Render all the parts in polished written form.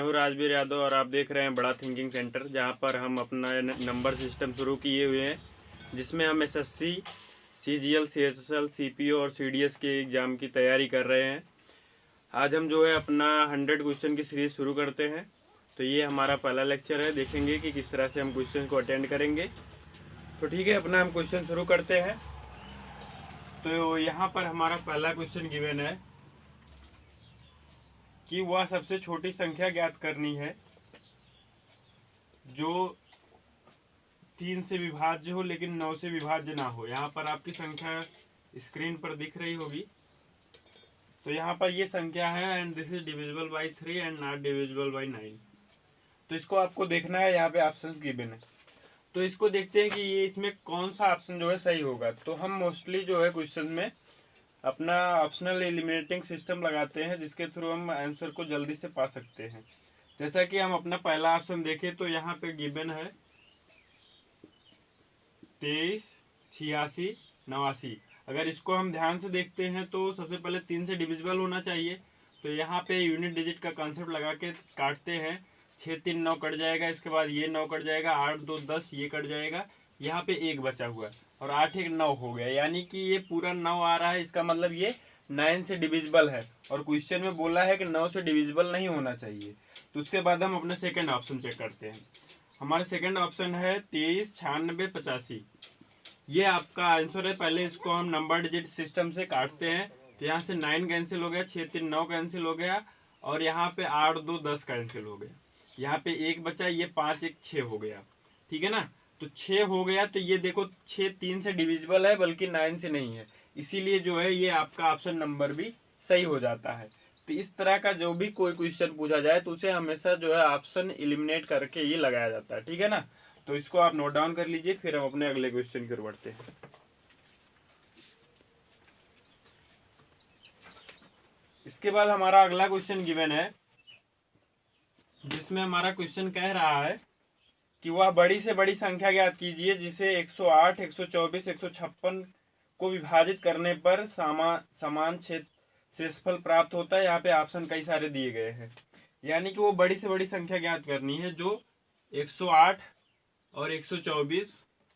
हूँ राजवीर यादव और आप देख रहे हैं बड़ा थिंकिंग सेंटर, जहाँ पर हम अपना नंबर सिस्टम शुरू किए हुए हैं, जिसमें हम एसएससी, सीजीएल, सीएचएसएल, सीपीओ और सीडीएस के एग्ज़ाम की तैयारी कर रहे हैं। आज हम जो है अपना 100 क्वेश्चन की सीरीज़ शुरू करते हैं। तो ये हमारा पहला लेक्चर है, देखेंगे कि किस तरह से हम क्वेश्चन को अटेंड करेंगे। तो ठीक है, अपना हम क्वेश्चन शुरू करते हैं। तो यहाँ पर हमारा पहला क्वेश्चन गिवन है कि वह सबसे छोटी संख्या ज्ञात करनी है जो 3 से विभाज्य हो लेकिन 9 से विभाज्य ना हो। यहाँ पर आपकी संख्या स्क्रीन पर दिख रही होगी। तो यहाँ पर ये संख्या है and this is divisible by 3 and not divisible by 9। तो इसको आपको देखना है, यहाँ पे ऑप्शंस गिवन है। तो इसको देखते हैं कि ये इसमें कौन सा ऑप्शन जो है सही होगा। तो हम मोस्टली जो है क्वेश्चन में अपना ऑप्शनल एलिमिनेटिंग सिस्टम लगाते हैं, जिसके थ्रू हम आंसर को जल्दी से पा सकते हैं। जैसा कि हम अपना पहला ऑप्शन देखें तो यहाँ पे गिवन है 23, 86, 89। अगर इसको हम ध्यान से देखते हैं तो सबसे पहले 3 से डिविजिबल होना चाहिए। तो यहाँ पे यूनिट डिजिट का कॉन्सेप्ट लगा के काटते हैं। 6 3 9 कट जाएगा, इसके बाद ये 9 कट जाएगा, 8 2 10 ये कट जाएगा, यहाँ पे 1 बचा हुआ है और 8 1 9 हो गया, यानी कि ये पूरा 9 आ रहा है। इसका मतलब ये 9 से डिविजिबल है और क्वेश्चन में बोला है कि 9 से डिविजिबल नहीं होना चाहिए। तो उसके बाद हम अपना सेकंड ऑप्शन चेक करते हैं। हमारा सेकंड ऑप्शन है 23, 96, 85। ये आपका आंसर है। पहले इसको हम नंबर डिजिट सिस्टम से काटते हैं। तो यहाँ से 9 कैंसिल हो गया, 6 3 9 कैंसिल हो गया और यहाँ पे 8 2 10 कैंसिल हो गया। यहाँ पे 1 बचा, ये 5 1 6 हो गया। ठीक है ना। तो 6 हो गया। तो ये देखो 6 3 से डिविजिबल है बल्कि 9 से नहीं है, इसीलिए जो है ये आपका ऑप्शन नंबर भी सही हो जाता है। तो इस तरह का जो भी कोई क्वेश्चन पूछा जाए तो उसे हमेशा जो है ऑप्शन एलिमिनेट करके ये लगाया जाता है। ठीक है ना। तो इसको आप नोट डाउन कर लीजिए, फिर हम अपने अगले क्वेश्चन की ओर बढ़ते हैं। इसके बाद हमारा अगला क्वेश्चन गिवन है, जिसमें हमारा क्वेश्चन कह रहा है कि वह बड़ी से बड़ी संख्या ज्ञात कीजिए जिसे 108, 124, 156 को विभाजित करने पर समान शेषफल प्राप्त होता है। यहाँ पे ऑप्शन कई सारे दिए गए हैं, यानी कि वो बड़ी से बड़ी संख्या ज्ञात करनी है जो 108 और 124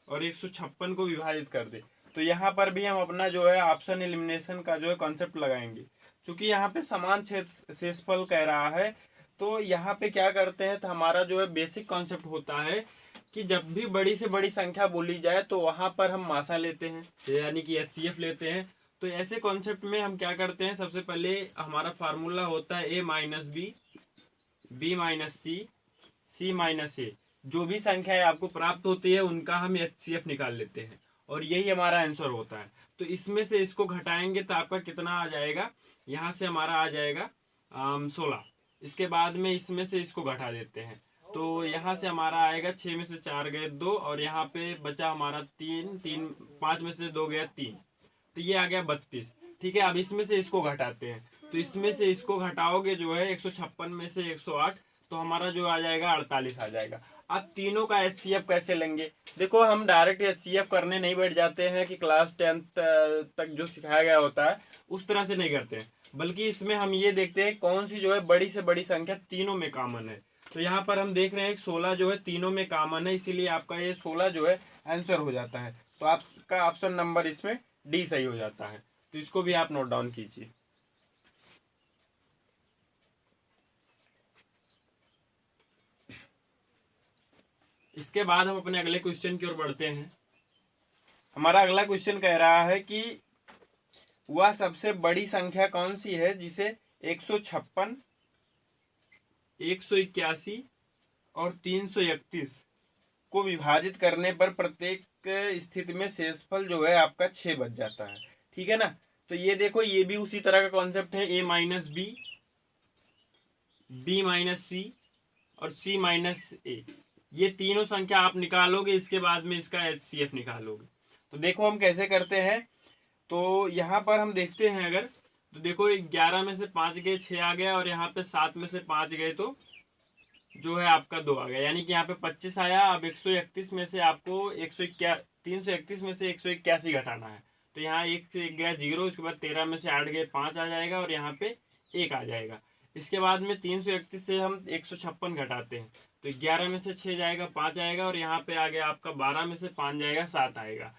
और 156 को विभाजित कर दे। तो यहाँ पर भी हम अपना जो है ऑप्शन एलिमिनेशन का जो है कॉन्सेप्ट लगाएंगे, क्योंकि यहाँ पे समान शेषफल कह रहा है। तो यहाँ पे क्या करते हैं, तो हमारा जो है बेसिक कॉन्सेप्ट होता है कि जब भी बड़ी से बड़ी संख्या बोली जाए तो वहां पर हम मासा लेते हैं, यानी कि एचसीएफ लेते हैं। तो ऐसे कॉन्सेप्ट में हम क्या करते हैं, सबसे पहले हमारा फार्मूला होता है a minus B, B minus C, C minus A. जो भी संख्याएं आपको प्राप्त होती है उनका हम एचसीएफ निकाल लेते हैं और यही हमारा आंसर होता है। तो इसमें से इसको घटाएंगे तो आपका कितना आ जाएगा, यहाँ से हमारा आ जाएगा 16। इसके बाद में इसमें से इसको घटा देते हैं तो यहाँ से हमारा आएगा 6 में से 4 गए 2 और यहाँ पे बचा हमारा 3 3, 5 में से 2 गया 3, तो ये आ गया 32। ठीक है। अब इसमें से इसको घटाते हैं, तो इसमें से इसको घटाओगे जो है 156 में से 108, तो हमारा जो आ जाएगा 48 आ जाएगा। अब तीनों का एचसीएफ कैसे लेंगे, देखो हम डायरेक्ट एचसीएफ करने नहीं बैठ जाते हैं कि क्लास 10 तक जो सिखाया गया होता है उस तरह से नहीं करते हैं, बल्कि इसमें हम ये देखते हैं कौन सी जो है बड़ी से बड़ी संख्या तीनों में कॉमन है। तो यहाँ पर हम देख रहे हैं 16 जो है तीनों में कॉमन है, इसीलिए आपका ये 16 जो है आंसर हो जाता है। तो आपका ऑप्शन नंबर इसमें डी सही हो जाता है। तो इसको भी आप नोट डाउन कीजिए। इसके बाद हम अपने अगले क्वेश्चन की ओर बढ़ते हैं। हमारा अगला क्वेश्चन कह रहा है कि वह सबसे बड़ी संख्या कौन सी है जिसे 156, 181 और 331 को विभाजित करने पर प्रत्येक स्थिति में शेषफल जो है आपका 6 बच जाता है। ठीक है ना। तो ये देखो ये भी उसी तरह का कॉन्सेप्ट है, a minus B, B minus C और सी माइनस ए। ये तीनों संख्या आप निकालोगे, इसके बाद में इसका एचसीएफ निकालोगे। तो देखो हम कैसे करते हैं। तो यहाँ पर हम देखते हैं, अगर तो देखो 11 में से 5 गए 6 आ गया और यहाँ पे 7 में से 5 गए तो जो है आपका 2 आ गया, यानी कि यहाँ पे 25 आया। अब 131 में से आपको 331 में से 181 घटाना है। तो यहाँ 1 से 1 गया 0, उसके बाद 13 में से 8 गए 5 आ जाएगा और यहाँ पे 1 आ जाएगा। इसके बाद में 331 से हम 156 घटाते हैं तो 11 में से 6 जाएगा 5 आएगा, और यहाँ पे आ गया आपका 12 में से 5 जाएगा 7 आएगा,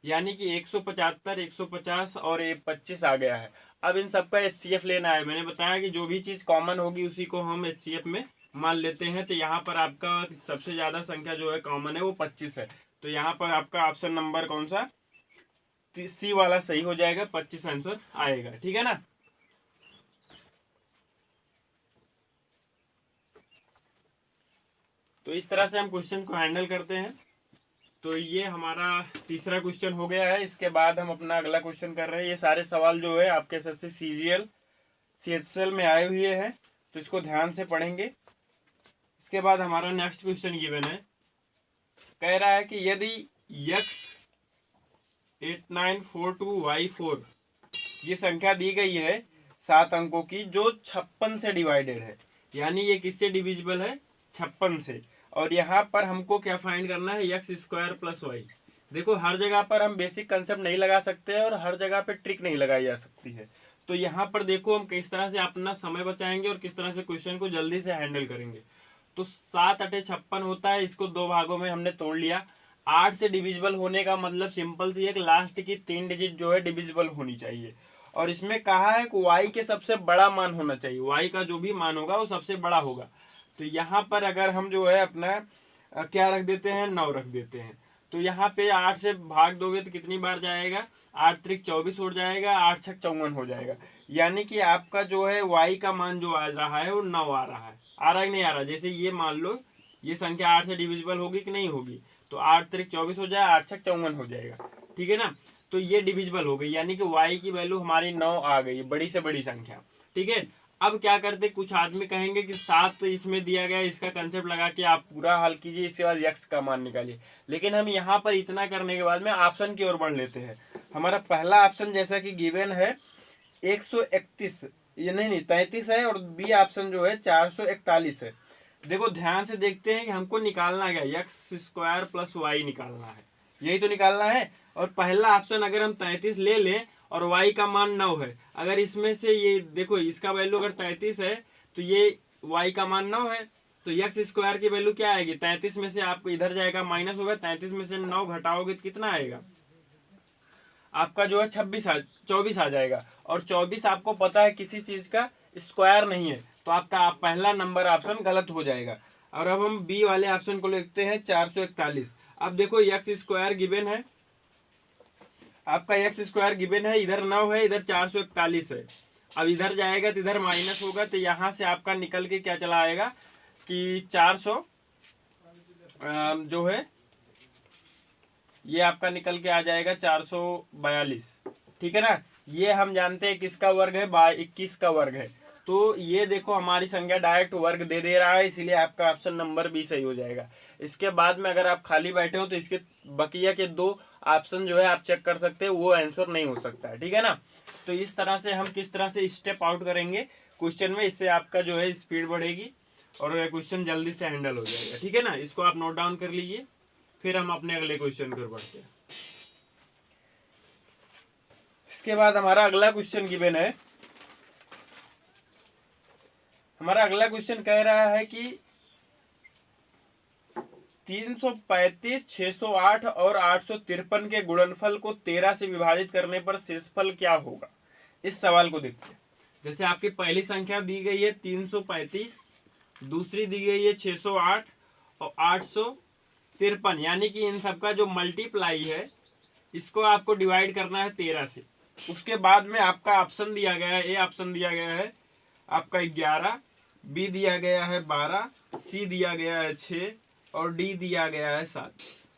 यानी कि 175, 150 और 25 आ गया है। अब इन सबका HCF लेना है। मैंने बताया कि जो भी चीज कॉमन होगी उसी को हम HCF में मान लेते हैं। तो यहाँ पर आपका सबसे ज्यादा संख्या जो है कॉमन है वो 25 है। तो यहाँ पर आपका ऑप्शन नंबर कौन सा, सी वाला सही हो जाएगा, 25 आंसर आएगा। ठीक है ना। तो इस तरह से हम क्वेश्चन को हैंडल करते हैं। तो ये हमारा तीसरा क्वेश्चन हो गया है। इसके बाद हम अपना अगला क्वेश्चन कर रहे हैं। ये सारे सवाल जो है आपके एसएससी CGL CHL में आए हुए हैं, तो इसको ध्यान से पढ़ेंगे। इसके बाद हमारा नेक्स्ट क्वेश्चन गिवन है, कह रहा है कि यदि x 8942y4 ये संख्या दी गई है 7 अंकों की जो 56 से डिवाइडेड है, यानी ये किससे डिविजिबल है, 56 से। और यहाँ पर हमको क्या फाइंड करना है, x स्क्वायर प्लस वाई। देखो हर जगह पर हम बेसिक कंसेप्ट नहीं लगा सकते और हर जगह पे ट्रिक नहीं लगाई जा सकती है। तो यहाँ पर देखो हम किस तरह से अपना समय बचाएंगे और किस तरह से क्वेश्चन को जल्दी से हैंडल करेंगे। तो 7 × 56 होता है, इसको 2 भागों में हमने तोड़ लिया। 8 से डिविजिबल होने का मतलब सिंपल सी एक लास्ट की 3 डिजिट जो है डिविजिबल होनी चाहिए। और इसमें कहा है कि y के सबसे बड़ा मान होना चाहिए, y का जो भी मान होगा वो सबसे बड़ा होगा। तो यहाँ पर अगर हम जो है अपना क्या रख देते हैं, 9 रख देते हैं। तो यहाँ पे 8 से भाग दोगे तो कितनी बार जाएगा, 8 × 24 हो जाएगा, 8 × 6 = 54 हो जाएगा। यानी कि आपका जो है y का मान जो आ रहा है वो 9 आ रहा है। आ रहा है कि नहीं आ रहा। जैसे ये मान लो ये संख्या 8 से डिविजिबल होगी कि नहीं होगी, तो 8 × 24 हो जाए, 8 × 6 = 54 हो जाएगा। ठीक है ना। तो ये डिविजिबल हो गई, यानी कि y की वैल्यू हमारी 9 आ गई, बड़ी से बड़ी संख्या। ठीक है। अब क्या करते, कुछ आदमी कहेंगे कि 7 इसमें दिया गया, इसका कंसेप्ट लगा के आप पूरा हल कीजिए, इसके बाद x का मान निकालिए। लेकिन हम यहाँ पर इतना करने के बाद में ऑप्शन की ओर बढ़ लेते हैं। हमारा पहला ऑप्शन जैसा कि गिवन है 131, ये नहीं 33 है, और बी ऑप्शन जो है 441 है। देखो ध्यान से देखते हैं कि हमको निकालना क्या, x स्क्वायर प्लस वाई निकालना है, यही तो निकालना है। और पहला ऑप्शन अगर हम 33 ले लें और y का मान 9 है, अगर इसमें से ये देखो इसका वैल्यू अगर 33 है तो ये y का मान 9 है, तो x स्क्वायर की वैल्यू क्या आएगी, 33 में से आपको इधर जाएगा माइनस होगा, 33 में से 9 घटाओगे तो कितना आएगा आपका जो है 24 आ जाएगा। और 24 आपको पता है किसी चीज का स्क्वायर नहीं है, तो आपका पहला नंबर ऑप्शन गलत हो जाएगा। और अब हम बी वाले ऑप्शन को लिखते हैं 441। अब देखो x स्क्वायर गिवन है, आपका x स्क्वायर गिवन है, इधर 9 है, इधर 441 है। अब इधर जाएगा तो इधर माइनस होगा, तो यहाँ से आपका निकल के क्या चला आएगा कि 400 जो है ये आपका निकल के आ जाएगा 442। ठीक है ना। ये हम जानते हैं किसका वर्ग है, 21 का वर्ग है। तो ये देखो हमारी संख्या डायरेक्ट वर्ग दे रहा है, इसीलिए आपका ऑप्शन नंबर बी सही हो जाएगा। इसके बाद में अगर आप खाली बैठे हो तो इसके बकिया के 2 ऑप्शन जो है आप चेक कर सकते हैं, वो आंसर नहीं हो सकता है। ठीक है ना। तो इस तरह से हम किस तरह से स्टेप आउट करेंगे क्वेश्चन में, इससे आपका जो है स्पीड बढ़ेगी और क्वेश्चन जल्दी से हैंडल हो जाएगा। ठीक है ना। इसको आप नोट डाउन कर लीजिए, फिर हम अपने अगले क्वेश्चन की ओर बढ़ते हैं। इसके बाद हमारा अगला क्वेश्चन गिवन है। हमारा अगला क्वेश्चन कह रहा है कि 335, 608 और 853 के गुणनफल को 13 से विभाजित करने पर शेषफल क्या होगा। इस सवाल को देखते हैं। जैसे आपकी पहली संख्या दी गई है 335, दूसरी दी गई है 608 और 853, यानी कि इन सबका जो मल्टीप्लाई है इसको आपको डिवाइड करना है 13 से। उसके बाद में आपका ऑप्शन दिया गया है, ए ऑप्शन दिया गया है आपका 11, बी दिया गया है 12, सी दिया गया है 6 और डी दिया गया है 7।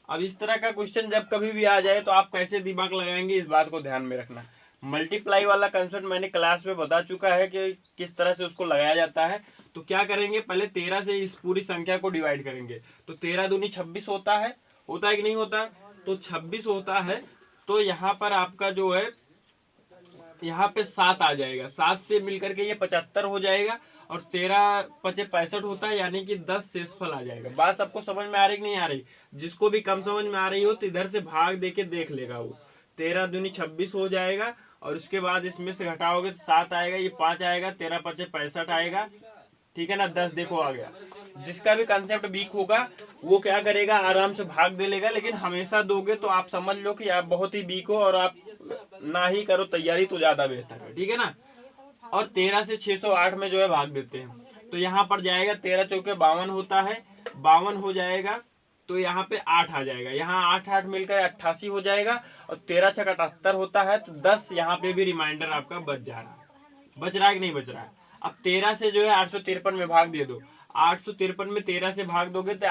अब इस तरह का क्वेश्चन जब कभी भी आ जाए तो आप कैसे दिमाग लगाएंगे, इस बात को ध्यान में रखना। मल्टीप्लाई वाला कंसेप्ट मैंने क्लास में बता चुका है कि किस तरह से उसको लगाया जाता है। तो क्या करेंगे, पहले 13 से इस पूरी संख्या को डिवाइड करेंगे। तो 13 दूनी 26 होता है कि नहीं होता, तो 26 होता है। तो यहाँ पर आपका जो है यहाँ पे 7 आ जाएगा, 7 से मिलकर के ये 75 हो जाएगा और 13 × 5 = 65 होता है, यानी कि 10 शेषफल आ जाएगा। बात सबको समझ में आ रही कि नहीं आ रही। जिसको भी कम समझ में आ रही हो तो इधर से भाग देके देख लेगा वो। 13 दूनी 26 हो जाएगा और उसके बाद इसमें से घटाओगे तो 7 आएगा, ये 5 आएगा, 13 पचे 65 आएगा, ठीक है ना। 10 देखो आ गया। जिसका भी कंसेप्ट वीक होगा वो क्या करेगा, आराम से भाग दे लेगा, लेकिन हमेशा दोगे तो आप समझ लो कि आप बहुत ही वीक हो और आप ना ही करो तैयारी तो ज्यादा बेहतर है, ठीक है ना। और 13 से 608 में जो है भाग देते हैं, तो यहाँ पर जाएगा 13 चौके 52 होता है, 52 हो जाएगा तो यहाँ पे 8 आ जाएगा, यहाँ 8 8 मिलकर 88 हो जाएगा, और 13 छक 78 होता है, तो 10 यहाँ पे भी रिमाइंडर आपका बच जा रहा है। बच रहा है कि नहीं बच रहा है। अब 13 से जो है 853 में भाग दे दो, 853 में 13 से भाग दोगे तो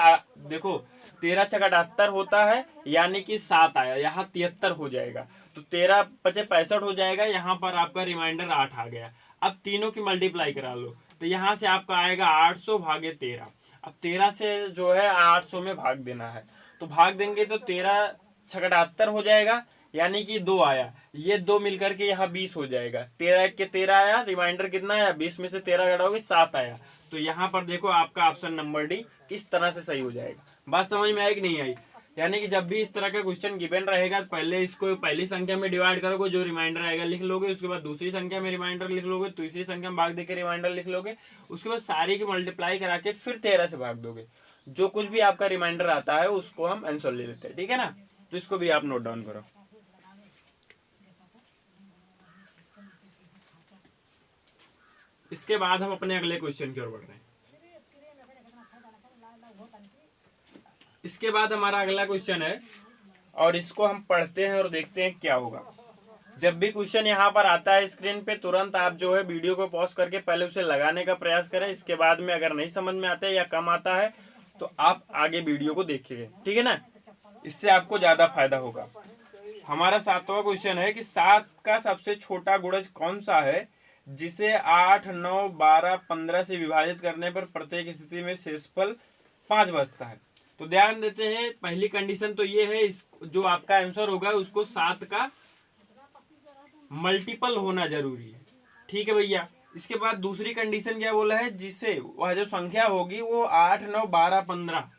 देखो 13 छक 78 होता है, यानी कि 7 आया, यहाँ 73 हो जाएगा, तो 13 पचे 65 हो जाएगा, यहाँ पर आपका रिमाइंडर 8 आ गया। अब तीनों की मल्टीप्लाई करा लो, तो यहाँ से आपका आएगा 800 भागे 13। अब 13 से जो है 800 में भाग देना है, तो भाग देंगे तो 13 छक 78 हो जाएगा, यानी कि 2 आया, ये 2 मिलकर के यहाँ 20 हो जाएगा, 13 के 13 आया, रिमाइंडर कितना आया, 20 में से 13 घटाओगे 7 आया। तो यहाँ पर देखो आपका ऑप्शन नंबर डी किस तरह से सही हो जाएगा। बात समझ में आई कि नहीं आई। यानी कि जब भी इस तरह का क्वेश्चन गिवन रहेगा तो पहले इसको पहली संख्या में डिवाइड करोगे, जो रिमाइंडर आएगा लिख लोगे, उसके बाद दूसरी संख्या में रिमाइंडर लिख लोगे, तीसरी संख्या में भाग देकर रिमाइंडर लिख लोगे, उसके बाद सारी की मल्टीप्लाई करा के फिर 13 से भाग दोगे, जो कुछ भी आपका रिमाइंडर आता है उसको हम आंसर ले लेते हैं, ठीक है ना। तो इसको भी आप नोट डाउन करो। इसके बाद हम अपने अगले क्वेश्चन की ओर बढ़ रहे हैं। इसके बाद हमारा अगला क्वेश्चन है, और इसको हम पढ़ते हैं और देखते हैं क्या होगा। जब भी क्वेश्चन यहाँ पर आता है स्क्रीन पे, तुरंत आप जो है वीडियो को पॉज करके पहले उसे लगाने का प्रयास करें। इसके बाद में अगर नहीं समझ में आता है या कम आता है तो आप आगे वीडियो को देखिए, ठीक है ना, इससे आपको ज्यादा फायदा होगा। हमारा 7वां क्वेश्चन है कि 7 का सबसे छोटा गुणज कौन सा है जिसे 8, 9, 12, 15 से विभाजित करने पर प्रत्येक स्थिति में शेषफल 5 बचता है। तो ध्यान देते हैं, पहली कंडीशन तो ये है, जो आपका आंसर होगा उसको 7 का मल्टीपल होना जरूरी है, ठीक है भैया। इसके बाद दूसरी कंडीशन क्या बोला है, जिसे वह जो संख्या होगी वो 8, 9, 12, 15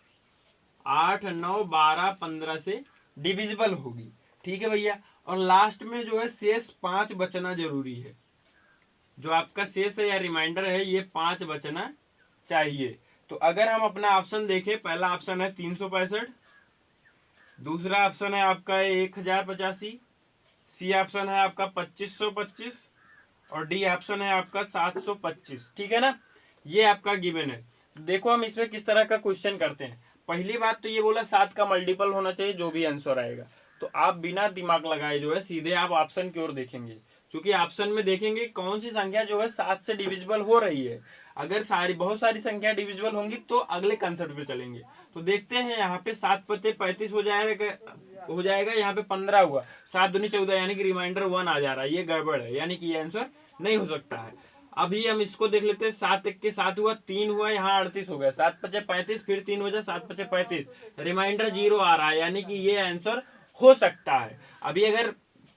8, 9, 12, 15 से डिविजिबल होगी, ठीक है भैया। और लास्ट में जो है शेष 5 बचना जरूरी है, जो आपका शेष है या रिमाइंडर है ये 5 बचना चाहिए। तो अगर हम अपना ऑप्शन देखें, पहला ऑप्शन है 365, दूसरा ऑप्शन है आपका 1085, सी ऑप्शन है आपका 2525 और डी ऑप्शन है आपका 725, ठीक है ना। ये आपका गिवन है। देखो हम इसमें किस तरह का क्वेश्चन करते हैं। पहली बात तो ये बोला 7 का मल्टीपल होना चाहिए जो भी आंसर आएगा, तो आप बिना दिमाग लगाए जो है सीधे आप ऑप्शन की ओर देखेंगे, क्योंकि ऑप्शन में देखेंगे कौन सी संख्या जो है 7 से डिविजिबल हो रही है। अगर बहुत सारी संख्या डिविजिबल होंगी तो अगले कंसेप्ट पे चलेंगे। तो देखते हैं यहाँ पे 7 पते 35 हो जाएगा, यहाँ पे 15 हुआ, 7 दूनी 14, यानी कि रिमाइंडर 1 आ जा रहा है, ये गड़बड़ है, यानी कि ये आंसर नहीं हो सकता है। अभी हम इसको देख लेते हैं, 7 1 के 7 हुआ, 3 हुआ, यहाँ 38 हो गया, 7 पचे 35, फिर 3 बजा, 7 पचे 35, रिमाइंडर 0 आ रहा है, यानी कि ये आंसर हो सकता है। अभी अगर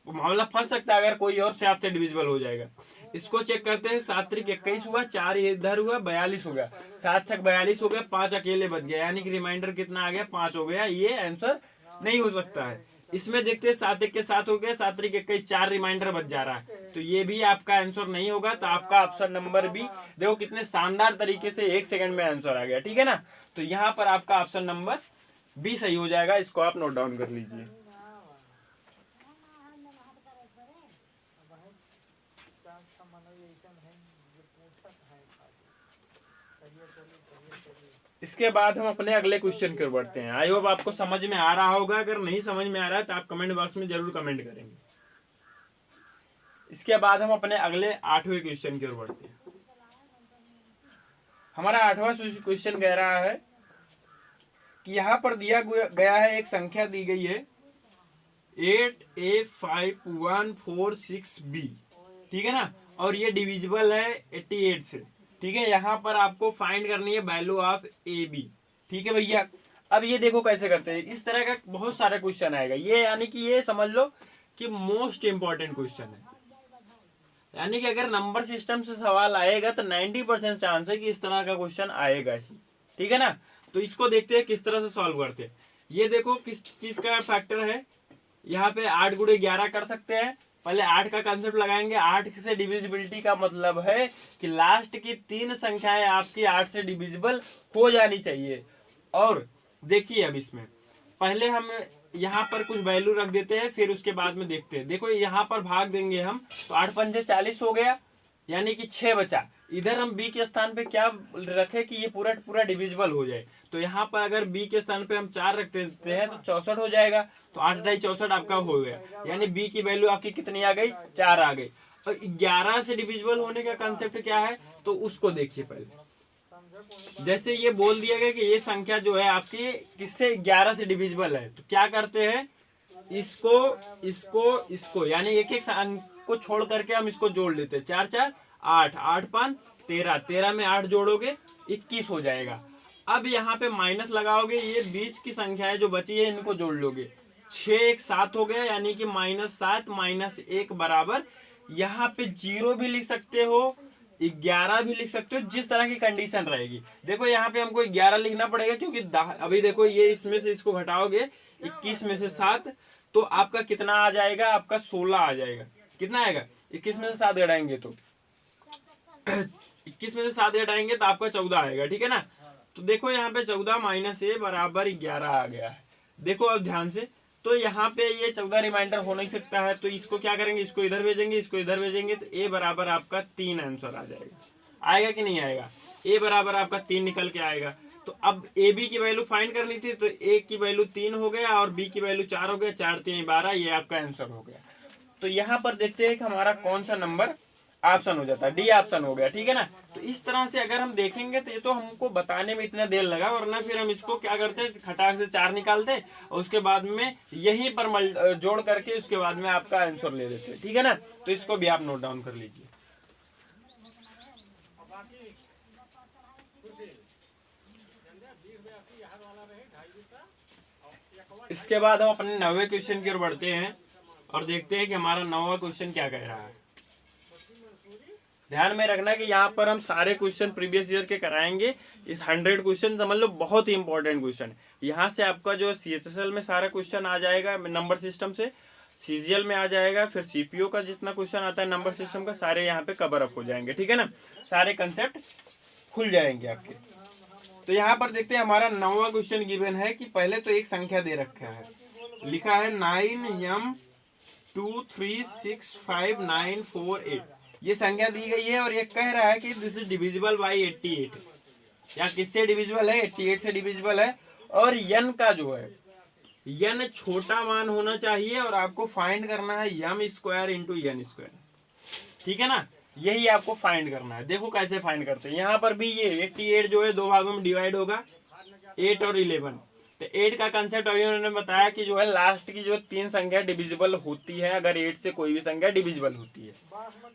मामला फंस सकता है अगर कोई और 7 से डिविजिबल हो जाएगा। इसको चेक करते हैं, 7 त्रिक 21 हुआ, 4 इधर हुआ, 42 हो गया, 7 छक 42 हो गया, 5 अकेले बच गया, यानी कि रिमाइंडर कितना आ गया, 5 हो गया, ये आंसर नहीं हो सकता है। इसमें देखते हैं 7 1 के 7 हो गया, 7 त्रिक 21, 4 रिमाइंडर बच जा रहा है, तो ये भी आपका आंसर नहीं होगा। तो आपका ऑप्शन नंबर बी, देखो कितने शानदार तरीके से 1 सेकंड में आंसर आ गया, ठीक है ना। तो यहाँ पर आपका ऑप्शन नंबर बी सही हो जाएगा, इसको आप नोट डाउन कर लीजिए। इसके बाद हम अपने अगले क्वेश्चन की ओर बढ़ते हैं। आई होप आपको समझ में आ रहा होगा, अगर नहीं समझ में आ रहा है तो आप कमेंट बॉक्स में जरूर कमेंट करेंगे। इसके बाद हम अपने अगले 8वें क्वेश्चन की ओर बढ़ते हैं। हमारा 8वां क्वेश्चन कह रहा है कि यहाँ पर दिया गया है, एक संख्या दी गई है 8A5146B, ठीक है ना, और ये डिविजिबल है 88 से, ठीक है। यहाँ पर आपको फाइंड करनी है वैल्यू ऑफ ए बी, ठीक है भैया। अब ये देखो कैसे करते हैं, इस तरह का बहुत सारा क्वेश्चन आएगा ये, यानी कि ये समझ लो कि मोस्ट इंपॉर्टेंट क्वेश्चन है, यानी कि अगर नंबर सिस्टम से सवाल आएगा तो 90% चांस है कि इस तरह का क्वेश्चन आएगा ही, ठीक है ना। तो इसको देखते हैं किस तरह से सॉल्व करते हैं। ये देखो किस चीज का फैक्टर है, यहाँ पे 8 गुणे 11 कर सकते हैं, पहले 8 का कंसेप्ट लगाएंगे। 8 से डिविजिबिलिटी का मतलब है कि लास्ट की 3 संख्याएं आपकी 8 से डिविजिबल हो जानी चाहिए। और देखिए अब इसमें पहले हम यहाँ पर कुछ वैल्यू रख देते हैं, फिर उसके बाद में देखते हैं। देखो यहाँ पर भाग देंगे हम तो 8 पंजे 40 हो गया, यानी कि 6 बचा। इधर हम बी के स्थान पे क्या रखे कि ये पूरा पूरा डिविजिबल हो जाए, तो यहाँ पर अगर बी के स्थान पे हम 4 रख देते हैं तो 64 हो जाएगा। तो 8 × 64 आपका हो गया, यानी बी की वैल्यू आपकी कितनी आ गई, 4 आ गई। और 11 से डिविजिबल होने का कंसेप्ट क्या है, तो उसको देखिए पहले। जैसे ये बोल दिया गया कि ये संख्या जो है आपकी किससे 11 से डिविजिबल है, तो क्या करते हैं, इसको यानी एक एक अंक को छोड़ करके हम इसको जोड़ लेते हैं। 4 4 8, 8 5 13, 13 में 8 जोड़ोगे 21 हो जाएगा। अब यहाँ पे माइनस लगाओगे, ये बीच की संख्याएं जो बची है इनको जोड़ लोगे। 6 1 7 हो गया, यानी कि -7 -1 बराबर, यहाँ पे 0 भी लिख सकते हो, 11 भी लिख सकते हो, जिस तरह की कंडीशन रहेगी। देखो यहाँ पे हमको 11 लिखना पड़ेगा क्योंकि अभी देखो ये इसमें से इसको घटाओगे 21 में से 7, तो आपका कितना आ जाएगा, आपका 16 आ जाएगा। कितना आएगा, 21 में से 7 घटाएंगे तो 21 में से 7 घटाएंगे तो आपका 14 आएगा, ठीक है ना। तो देखो यहाँ पे 14 - a बराबर 11 आ गया है। देखो अब ध्यान से, तो यहाँ पे ये 14 रिमाइंडर हो नहीं सकता है, तो इसको क्या करेंगे, इसको इधर भेजेंगे, इसको इधर भेजेंगे, तो a बराबर आपका 3 आंसर आ जाएगा। आएगा कि नहीं आएगा, a बराबर आपका 3 निकल के आएगा। तो अब ए बी की वैल्यू फाइंड करनी थी, तो a की वैल्यू 3 हो गया और b की वैल्यू 4 हो गया, 4 3 12, ये आपका आंसर हो गया। तो यहाँ पर देखते हैं कि हमारा कौन सा नंबर ऑप्शन हो जाता है, डी ऑप्शन हो गया, ठीक है ना। तो इस तरह से अगर हम देखेंगे तो ये तो हमको बताने में इतना देर लगा, वरना फिर हम इसको क्या करते, खटाक से 4 निकालते और उसके बाद में यहीं पर जोड़ करके उसके बाद में आपका आंसर ले लेते, ठीक है ना। तो इसको भी आप नोट डाउन कर लीजिए। इसके बाद हम अपने 9वें क्वेश्चन की ओर बढ़ते हैं और देखते हैं कि हमारा 9वां क्वेश्चन क्या कह रहा है। ध्यान में रखना कि यहाँ पर हम सारे क्वेश्चन प्रीवियस ईयर के कराएंगे। इस 100 क्वेश्चन समझ लो बहुत ही इंपॉर्टेंट क्वेश्चन है। यहाँ से आपका जो CHSL में सारा क्वेश्चन आ जाएगा नंबर सिस्टम से, CGL में आ जाएगा, फिर CPO का जितना क्वेश्चन आता है नंबर सिस्टम का, सारे यहाँ पे कवर अप हो जाएंगे, ठीक है ना। सारे कंसेप्ट खुल जाएंगे आपके। तो यहाँ पर देखते हैं हमारा 9वां क्वेश्चन गिवन है कि पहले तो एक संख्या दे रखा है, लिखा है 9m23659848, ये संख्या दी गई है और ये कह रहा है कि दिस इज डिविजिबल बाई 88। यहाँ किससे डिविजिबल है, 88 से डिविजिबल है। और n का जो है, n छोटा मान होना चाहिए और आपको फाइंड करना है m square into n square, ठीक है ना। यही आपको फाइंड करना है। देखो कैसे फाइंड करते हैं। यहाँ पर भी ये 88 जो है 2 भागों में डिवाइड होगा, 8 और 11। तो 8 का कंसेप्ट अभी उन्होंने बताया कि जो है लास्ट की जो 3 संख्या डिविजिबल होती है, अगर 8 से कोई भी संख्या डिविजिबल होती है।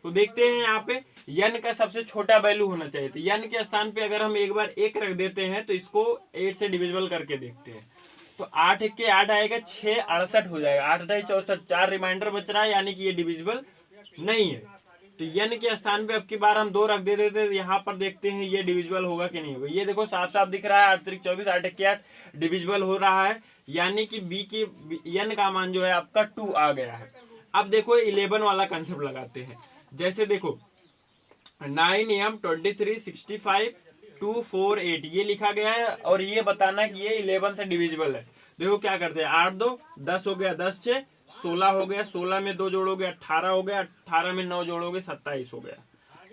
तो देखते हैं यहाँ पे n का सबसे छोटा वैल्यू होना चाहिए। तो n के स्थान पे अगर हम एक बार 1 रख देते हैं तो इसको 8 से डिविजिबल करके देखते हैं। तो 8 1 के 8 आएगा, 6 68 हो जाएगा, 8 8 64, 4 रिमाइंडर बच रहा है, यानी कि ये डिविजिबल नहीं है। तो n के स्थान पे अब की बार हम 2 रख देते थे, यहाँ पर देखते हैं ये डिविजिबल होगा कि नहीं होगा। ये देखो साफ साफ दिख रहा है, 8 3 24, 8 1 के 8 डिविजिबल हो रहा है, यानी कि b की n का मान जो है आपका 2 आ गया है। अब देखो 11 वाला कंसेप्ट लगाते हैं। जैसे देखो 9m2365 ये लिखा गया है और ये बताना कि ये 11 से डिविजिबल है। देखो क्या करते हैं, 8 2 10 हो गया, 10 6 16 हो गया, 16 में 2 जोड़ोगे 18 हो गया, 18 में 9 जोड़ोगे 27 हो गया।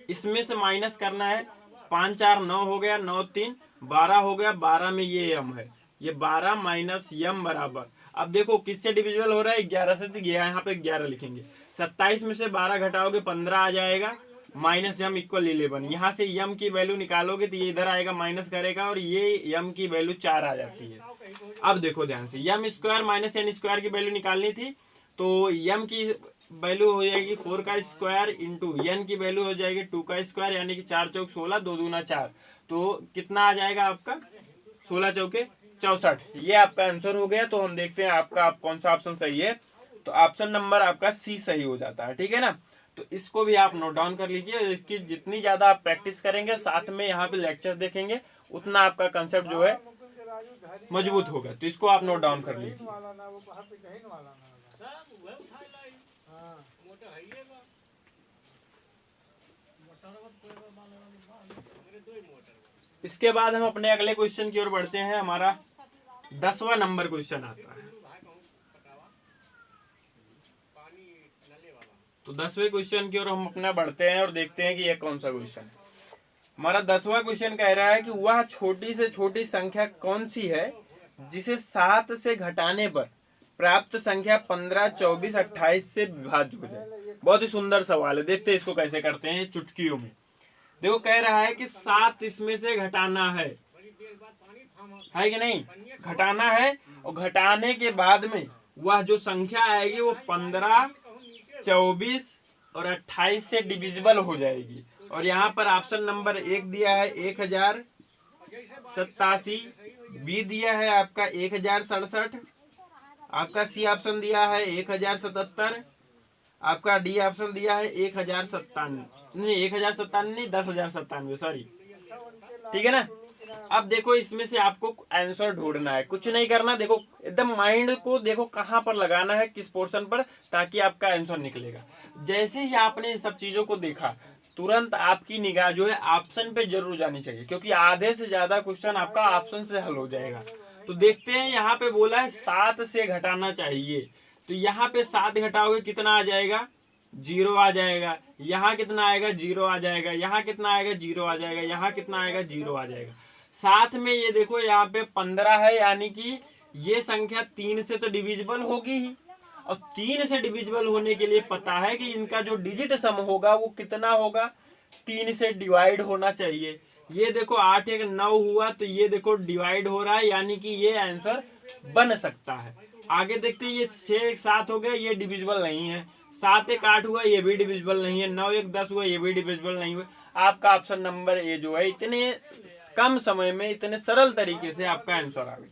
इसमें से माइनस करना है, 5 4 9 हो गया, 9 3 12 हो गया, 12 में ये m है, ये 12 माइनस m बराबर। अब देखो किससे डिविजिबल हो रहा है, 11 से, तो यहाँ पे 11 लिखेंगे। 27 में से 12 घटाओगे 15 आ जाएगा, माइनस m इक्वल 11। यहाँ से m की वैल्यू निकालोगे तो ये इधर आएगा, माइनस करेगा और ये m की वैल्यू 4 आ जाती है। अब देखो ध्यान से, m square minus n square की वैल्यू निकालनी थी, तो m की वैल्यू हो जाएगी 4 का स्क्वायर इंटू n की वैल्यू हो जाएगी 2 का स्क्वायर, यानी कि 4 चौक 16, 2 दूना 4, तो कितना आ जाएगा आपका 16 चौके 64। ये आपका आंसर हो गया। तो हम देखते हैं आपका कौन सा ऑप्शन सही है। तो ऑप्शन नंबर आपका सी सही हो जाता है, ठीक है ना। तो इसको भी आप नोट डाउन कर लीजिए। इसकी जितनी ज्यादा आप प्रैक्टिस करेंगे, साथ में यहाँ पे लेक्चर देखेंगे, उतना आपका कंसेप्ट जो है मजबूत होगा। तो इसको आप नोट डाउन कर लीजिए। इसके बाद हम अपने अगले क्वेश्चन की ओर बढ़ते हैं। हमारा 10वां नंबर क्वेश्चन आता है। तो 10वें क्वेश्चन की ओर हम अपना बढ़ते हैं और देखते हैं कि यह कौन सा क्वेश्चन है। हमारा 10वां क्वेश्चन कह रहा है कि वह छोटी से छोटी संख्या कौन सी है जिसे 7 से घटाने पर प्राप्त संख्या 15, 24, 28 से विभाज्य हो जाए। बहुत ही सुंदर सवाल है, देखते हैं इसको कैसे करते हैं चुटकियों में। देखो कह रहा है कि 7 इसमें से घटाना है कि नहीं, घटाना है, और घटाने के बाद में वह जो संख्या आएगी वो 15, 24 और 28 से डिविजिबल हो जाएगी। और यहाँ पर ऑप्शन नंबर 1 दिया है 1087, बी दिया है आपका 1067, आपका सी ऑप्शन दिया है 1077, आपका डी ऑप्शन दिया है 1097 नहीं 10,097 सॉरी, ठीक है ना। अब देखो इसमें से आपको आंसर ढूंढना है, कुछ नहीं करना। देखो एकदम माइंड को देखो कहाँ पर लगाना है, किस पोर्शन पर, ताकि आपका आंसर निकलेगा। जैसे ही आपने इन सब चीजों को देखा, तुरंत आपकी निगाह जो है ऑप्शन पे जरूर जानी चाहिए, क्योंकि आधे से ज्यादा क्वेश्चन आपका ऑप्शन से हल हो जाएगा। तो देखते हैं, यहाँ पे बोला है 7 से घटाना चाहिए, तो यहाँ पे 7 घटाओगे कितना आ जाएगा, 0 आ जाएगा। यहाँ कितना आएगा, 0 आ जाएगा। यहाँ कितना आएगा, 0 आ जाएगा। यहाँ कितना आएगा, 0 आ जाएगा। साथ में ये देखो यहाँ पे 15 है, यानी कि ये संख्या 3 से तो डिविजिबल होगी ही, और 3 से डिविजिबल होने के लिए पता है कि इनका जो डिजिट सम होगा वो कितना होगा, 3 से डिवाइड होना चाहिए। ये देखो 8 1 9 हुआ, तो ये देखो डिवाइड हो रहा है, यानी कि ये आंसर बन सकता है। आगे देखते हैं, ये 6 1 7 हो गया, ये डिविजिबल नहीं है। 7 1 8 हुआ, ये भी डिविजिबल नहीं है। 9 1 10 हुआ, ये भी डिविजिबल नहीं हुआ। आपका ऑप्शन नंबर ए जो है इतने कम समय में इतने सरल तरीके से आपका आंसर आ गया,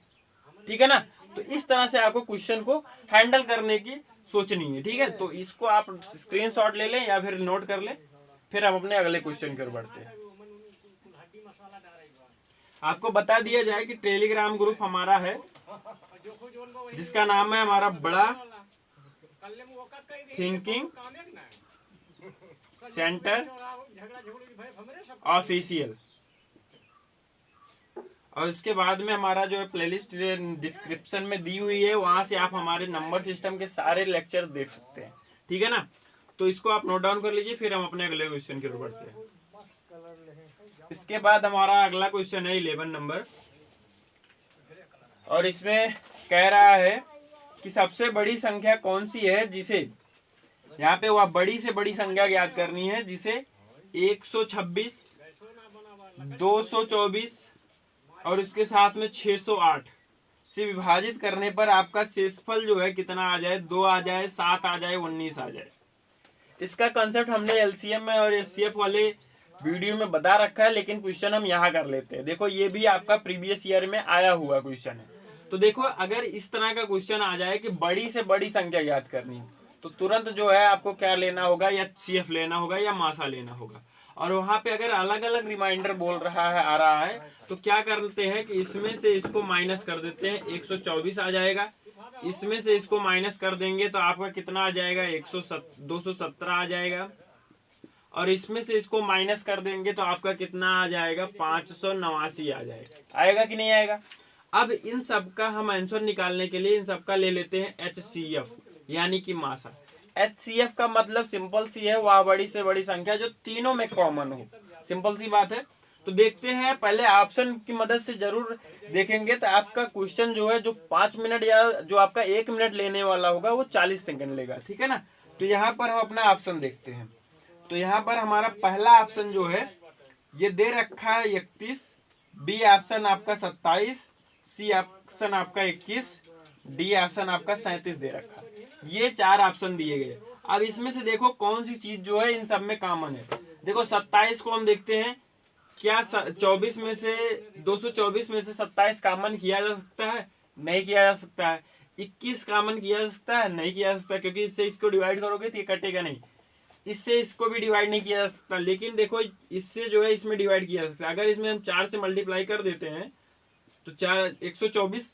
ठीक है ना। तो इस तरह से आपको क्वेश्चन को हैंडल करने की सोचनी है, ठीक है। तो इसको आप स्क्रीनशॉट ले लें या फिर नोट कर लें, फिर हम अपने अगले क्वेश्चन की ओर बढ़ते हैं। आपको बता दिया जाए कि टेलीग्राम ग्रुप हमारा है, जिसका नाम है हमारा बड़ा थिंकिंग सेंटर ऑफिशियल। और उसके बाद में हमारा जो है प्लेलिस्ट डिस्क्रिप्शन में दी हुई है, वहां से आप हमारे नंबर सिस्टम के सारे लेक्चर देख सकते हैं, ठीक है ना। तो इसको आप नोट डाउन कर लीजिए, फिर हम अपने अगले क्वेश्चन की ओर बढ़ते हैं। इसके बाद हमारा अगला क्वेश्चन है 11 नंबर, और इसमें कह रहा है कि सबसे बड़ी संख्या कौन सी है जिसे, यहाँ पे वह बड़ी से बड़ी संख्या ज्ञात करनी है जिसे 126, 224 और उसके साथ में 608 से विभाजित करने पर आपका शेषफल जो है कितना आ जाए, 2 आ जाए, 7 आ जाए, 19 आ जाए। इसका कंसेप्ट हमने एलसीएम में और एचसीएफ वाले वीडियो में बता रखा है, लेकिन क्वेश्चन हम यहाँ कर लेते हैं। देखो ये भी आपका प्रीवियस ईयर में आया हुआ क्वेश्चन है। तो देखो अगर इस तरह का क्वेश्चन आ जाए कि बड़ी से बड़ी संख्या याद करनी है, तो तुरंत जो है आपको क्या लेना होगा, या सीएफ लेना होगा या मासा लेना होगा। और वहां पे अगर अलग अलग रिमाइंडर बोल रहा है, आ रहा है, तो क्या करते हैं कि इसमें से इसको माइनस कर देते हैं, 124 आ जाएगा। इसमें से इसको माइनस कर देंगे तो आपका कितना आ जाएगा, 217 आ जाएगा। और इसमें से इसको माइनस कर देंगे तो आपका कितना आ जाएगा, 589 आ जाएगा। आएगा कि नहीं आएगा। अब इन सब का हम आंसर निकालने के लिए इन सब का ले लेते हैं HCF, यानी कि मासा। HCF का मतलब सिंपल सी है, वह बड़ी से बड़ी संख्या जो तीनों में कॉमन हो, सिंपल सी बात है। तो देखते हैं, पहले ऑप्शन की मदद से जरूर देखेंगे, तो आपका क्वेश्चन जो है जो 5 मिनट या जो आपका 1 मिनट लेने वाला होगा वो 40 सेकंड लेगा, ठीक है ना। तो यहाँ पर हम अपना ऑप्शन देखते हैं। तो यहाँ पर हमारा पहला ऑप्शन जो है ये दे रखा है 31, बी ऑप्शन आपका 27, सी ऑप्शन आपका 21, डी ऑप्शन आपका 37 दे रखा है। ये 4 ऑप्शन दिए गए। अब इसमें से देखो कौन सी चीज जो है इन सब में कॉमन है। देखो 27 को हम देखते हैं, क्या 24 में से 224 में से 27 कॉमन किया जा सकता है, नहीं किया जा सकता है। 21 कॉमन किया जा सकता है, नहीं किया जा सकता, क्योंकि इससे इसको डिवाइड करोगे तो ये कटेगा नहीं। इससे इसको भी डिवाइड नहीं किया जा सकता, लेकिन देखो इससे जो है इसमें डिवाइड किया जा सकता है। अगर इसमें हम 4 से मल्टीप्लाई कर देते हैं तो 124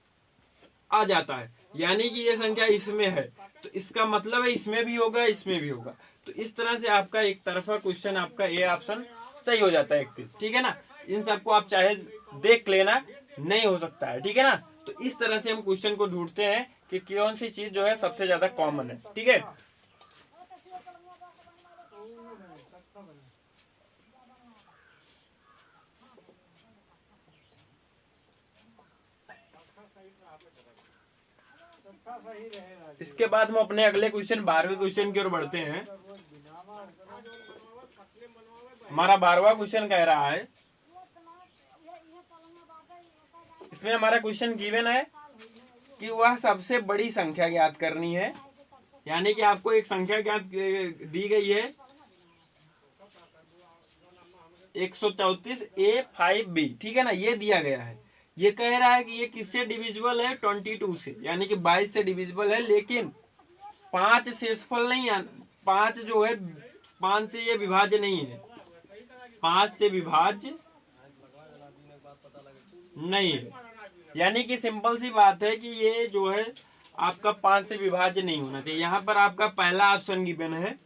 आ जाता है, यानी कि ये संख्या इसमें है। तो इसका मतलब है इसमें भी होगा, इसमें भी होगा। तो इस तरह से आपका एक तरफा क्वेश्चन, आपका ए ऑप्शन सही हो जाता है 31। ठीक है ना, इन सबको आप चाहे देख लेना, नहीं हो सकता है। ठीक है ना, तो इस तरह से हम क्वेश्चन को ढूंढते हैं कि कौन सी चीज जो है सबसे ज्यादा कॉमन है। ठीक है, इसके बाद हम अपने अगले क्वेश्चन 12वें क्वेश्चन की ओर बढ़ते हैं। हमारा 12वां क्वेश्चन कह रहा है, इसमें हमारा क्वेश्चन गिवन है कि वह सबसे बड़ी संख्या ज्ञात करनी है। यानी कि आपको एक संख्या ज्ञात दी गई है 134A5B। ठीक है ना, ये दिया गया है। ये कह रहा है कि ये किससे डिविजिबल है, 22 से, यानी कि 22 से डिविजिबल है, लेकिन 5 शेषफल नहीं, 5 जो है 5 से ये विभाज्य नहीं है, 5 से विभाज्य नहीं है। यानी कि सिंपल सी बात है कि ये जो है आपका 5 से विभाज्य नहीं होना चाहिए। यहाँ पर आपका पहला ऑप्शन गिवन है,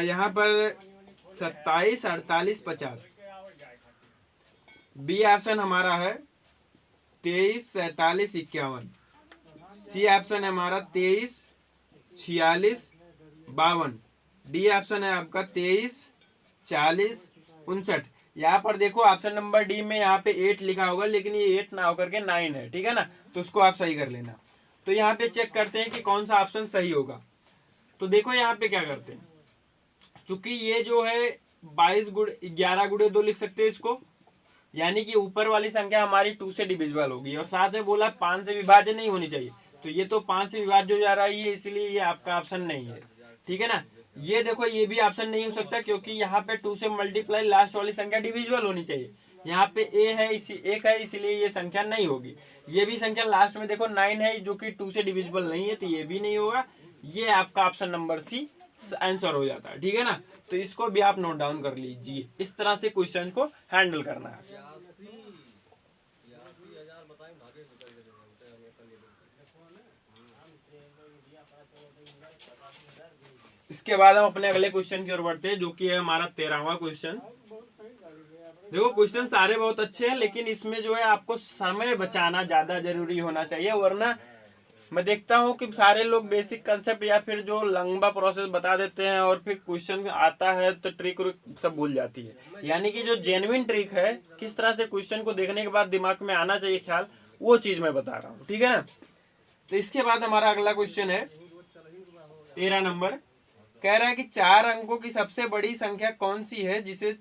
यहाँ पर 27, 48, 50। बी ऑप्शन हमारा है 23, 47, 51। सी ऑप्शन है हमारा 23, 46, 52। डी ऑप्शन है आपका 23, 40, 59। यहाँ पर देखो ऑप्शन नंबर डी में यहाँ पे 8 लिखा होगा, लेकिन ये 8 ना होकर के 9 है। ठीक है ना, तो उसको आप सही कर लेना। तो यहाँ पे चेक करते हैं कि कौन सा ऑप्शन सही होगा। तो देखो यहाँ पे क्या करते हैं, चूंकि ये जो है 22 गुणे 11 गुणे 2 लिख सकते हैं इसको, यानी कि ऊपर वाली संख्या हमारी 2 से डिविजिबल होगी, और साथ में बोला 5 से विभाज्य नहीं होनी चाहिए, तो ये तो 5 से विभाज्य हो जा रहा है, इसलिए ये आपका ऑप्शन नहीं है। ठीक है ना, ये देखो ये भी ऑप्शन नहीं हो सकता, क्योंकि यहाँ पे 2 से मल्टीप्लाई लास्ट वाली संख्या डिविजिबल होनी चाहिए। यहाँ पे ए है, एक है, इसलिए ये संख्या नहीं होगी। ये भी संख्या लास्ट में देखो 9 है, जो कि 2 से डिविजिबल नहीं है, तो ये भी नहीं होगा। ये आपका ऑप्शन नंबर सी आंसर हो जाता है। ठीक है ना, तो इसको भी आप नोट डाउन कर लीजिए। इस तरह से क्वेश्चन को हैंडल करना है। इसके बाद हम अपने अगले क्वेश्चन की ओर बढ़ते हैं, जो कि है हमारा 13वां क्वेश्चन। देखो क्वेश्चन सारे बहुत अच्छे हैं, लेकिन इसमें जो है आपको समय बचाना ज्यादा जरूरी होना चाहिए, वरना मैं देखता हूं कि सारे लोग बेसिक कंसेप्ट या फिर जो लंबा प्रोसेस बता देते हैं, और फिर क्वेश्चन आता है तो ट्रिक सब भूल जाती है। यानी कि जो जेन्युइन ट्रिक है, किस तरह से क्वेश्चन को देखने के बाद दिमाग में आना चाहिए ख्याल, वो चीज मैं बता रहा हूँ। ठीक है ना, तो इसके बाद हमारा अगला क्वेश्चन है 13 नंबर। कह रहा है कि 4 अंकों की सबसे बड़ी संख्या कौन सी है जिसे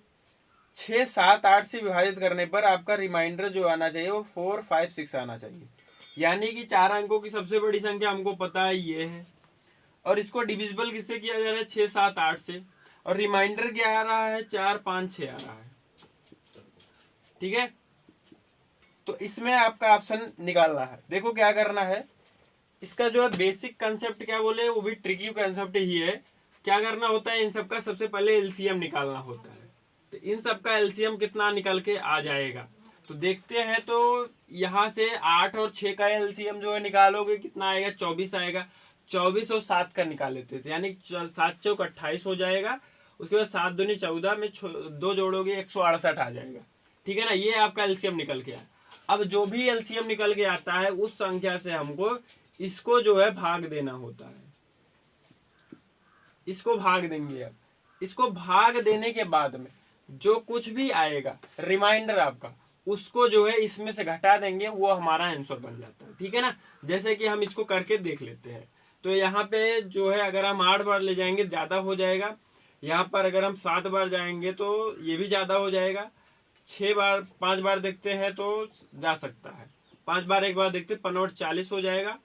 6, 7, 8 से विभाजित करने पर आपका रिमाइंडर जो आना चाहिए वो 4, 5, 6 आना चाहिए। यानी कि 4 अंकों की सबसे बड़ी संख्या हमको पता है ये है, और इसको डिविजिबल किससे किया जा रहा है, 6, 7, 8 से, और रिमाइंडर क्या आ रहा है, 4, 5, 6 आ रहा है। ठीक है, तो इसमें आपका ऑप्शन निकालना है। देखो क्या करना है, इसका जो है बेसिक कंसेप्ट क्या बोले, वो भी ट्रिकी कंसेप्ट ही है। क्या करना होता है, इन सबका सबसे पहले एलसीएम निकालना होता है। तो इन सबका एलसीएम कितना निकल के आ जाएगा, तो देखते हैं। तो यहाँ से 8 और 6 का एलसीएम जो है निकालोगे, कितना आएगा, 24 आएगा। 24 और 7 का निकाल लेते थे, यानी 7 चौक 28 हो जाएगा। उसके बाद 7 दूनी 14 में 2 जोड़ोगे 168 आ जाएगा। ठीक है ना, ये आपका एलसीएम निकल के आया। अब जो भी एलसीएम निकल के आता है, उस संख्या से हमको इसको जो है भाग देना होता है। इसको भाग देंगे। अब इसको भाग देने के बाद में जो कुछ भी आएगा रिमाइंडर आपका, उसको जो है इसमें से घटा देंगे, वो हमारा आंसर बन जाता है। ठीक है ना, जैसे कि हम इसको करके देख लेते हैं। तो यहाँ पे जो है अगर हम 8 बार ले जाएंगे ज्यादा हो जाएगा। यहाँ पर अगर हम 7 बार जाएंगे तो ये भी ज्यादा हो जाएगा। 5 बार देखते हैं तो जा सकता है। 5 बार एक बार देखते, 5 40 हो जाएगा।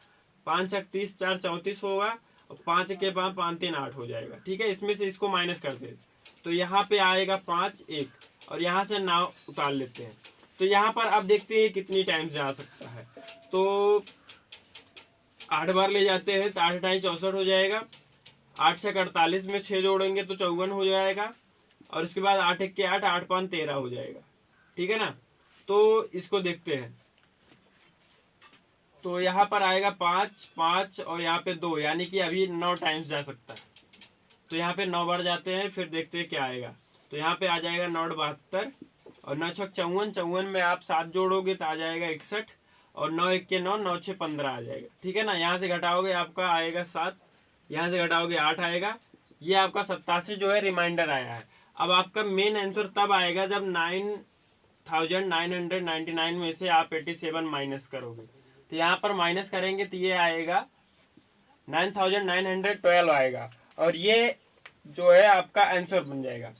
5 30, 4 34 होगा, और 5 के 5 5 3 8 हो जाएगा। ठीक है, इसमें से इसको माइनस कर देते, तो यहाँ पे आएगा 5 1, और यहाँ से 9 उतार लेते हैं। तो यहाँ पर आप देखते हैं कितनी टाइम जा सकता है। तो 8 बार ले जाते हैं तो 8 2 64 हो जाएगा। 8 6 48 में 6 जोड़ेंगे तो 54 हो जाएगा, और उसके बाद 8 1 के 8, 8 5 13 हो जाएगा। ठीक है ना, तो इसको देखते हैं। तो यहाँ पर आएगा 5 5 और यहाँ पे 2, यानी कि अभी 9 टाइम्स जा सकता है। तो यहाँ पे 9 बार जाते हैं, फिर देखते हैं क्या आएगा। तो यहाँ पे आ जाएगा 9 72 और 9 छक 54, 54 में आप 7 जोड़ोगे तो आ जाएगा 61 और 9 1 के 9, 9 6 15 आ जाएगा। ठीक है ना। यहाँ से घटाओगे आपका आएगा 7, यहाँ से घटाओगे 8 आएगा। ये आपका 87 जो है रिमाइंडर आया है। अब आपका मेन आंसर तब आएगा जब 9999 में से आप 87 माइनस करोगे। तो यहाँ पर माइनस करेंगे तो ये आएगा 9912 आएगा और ये जो है आपका आंसर बन जाएगा।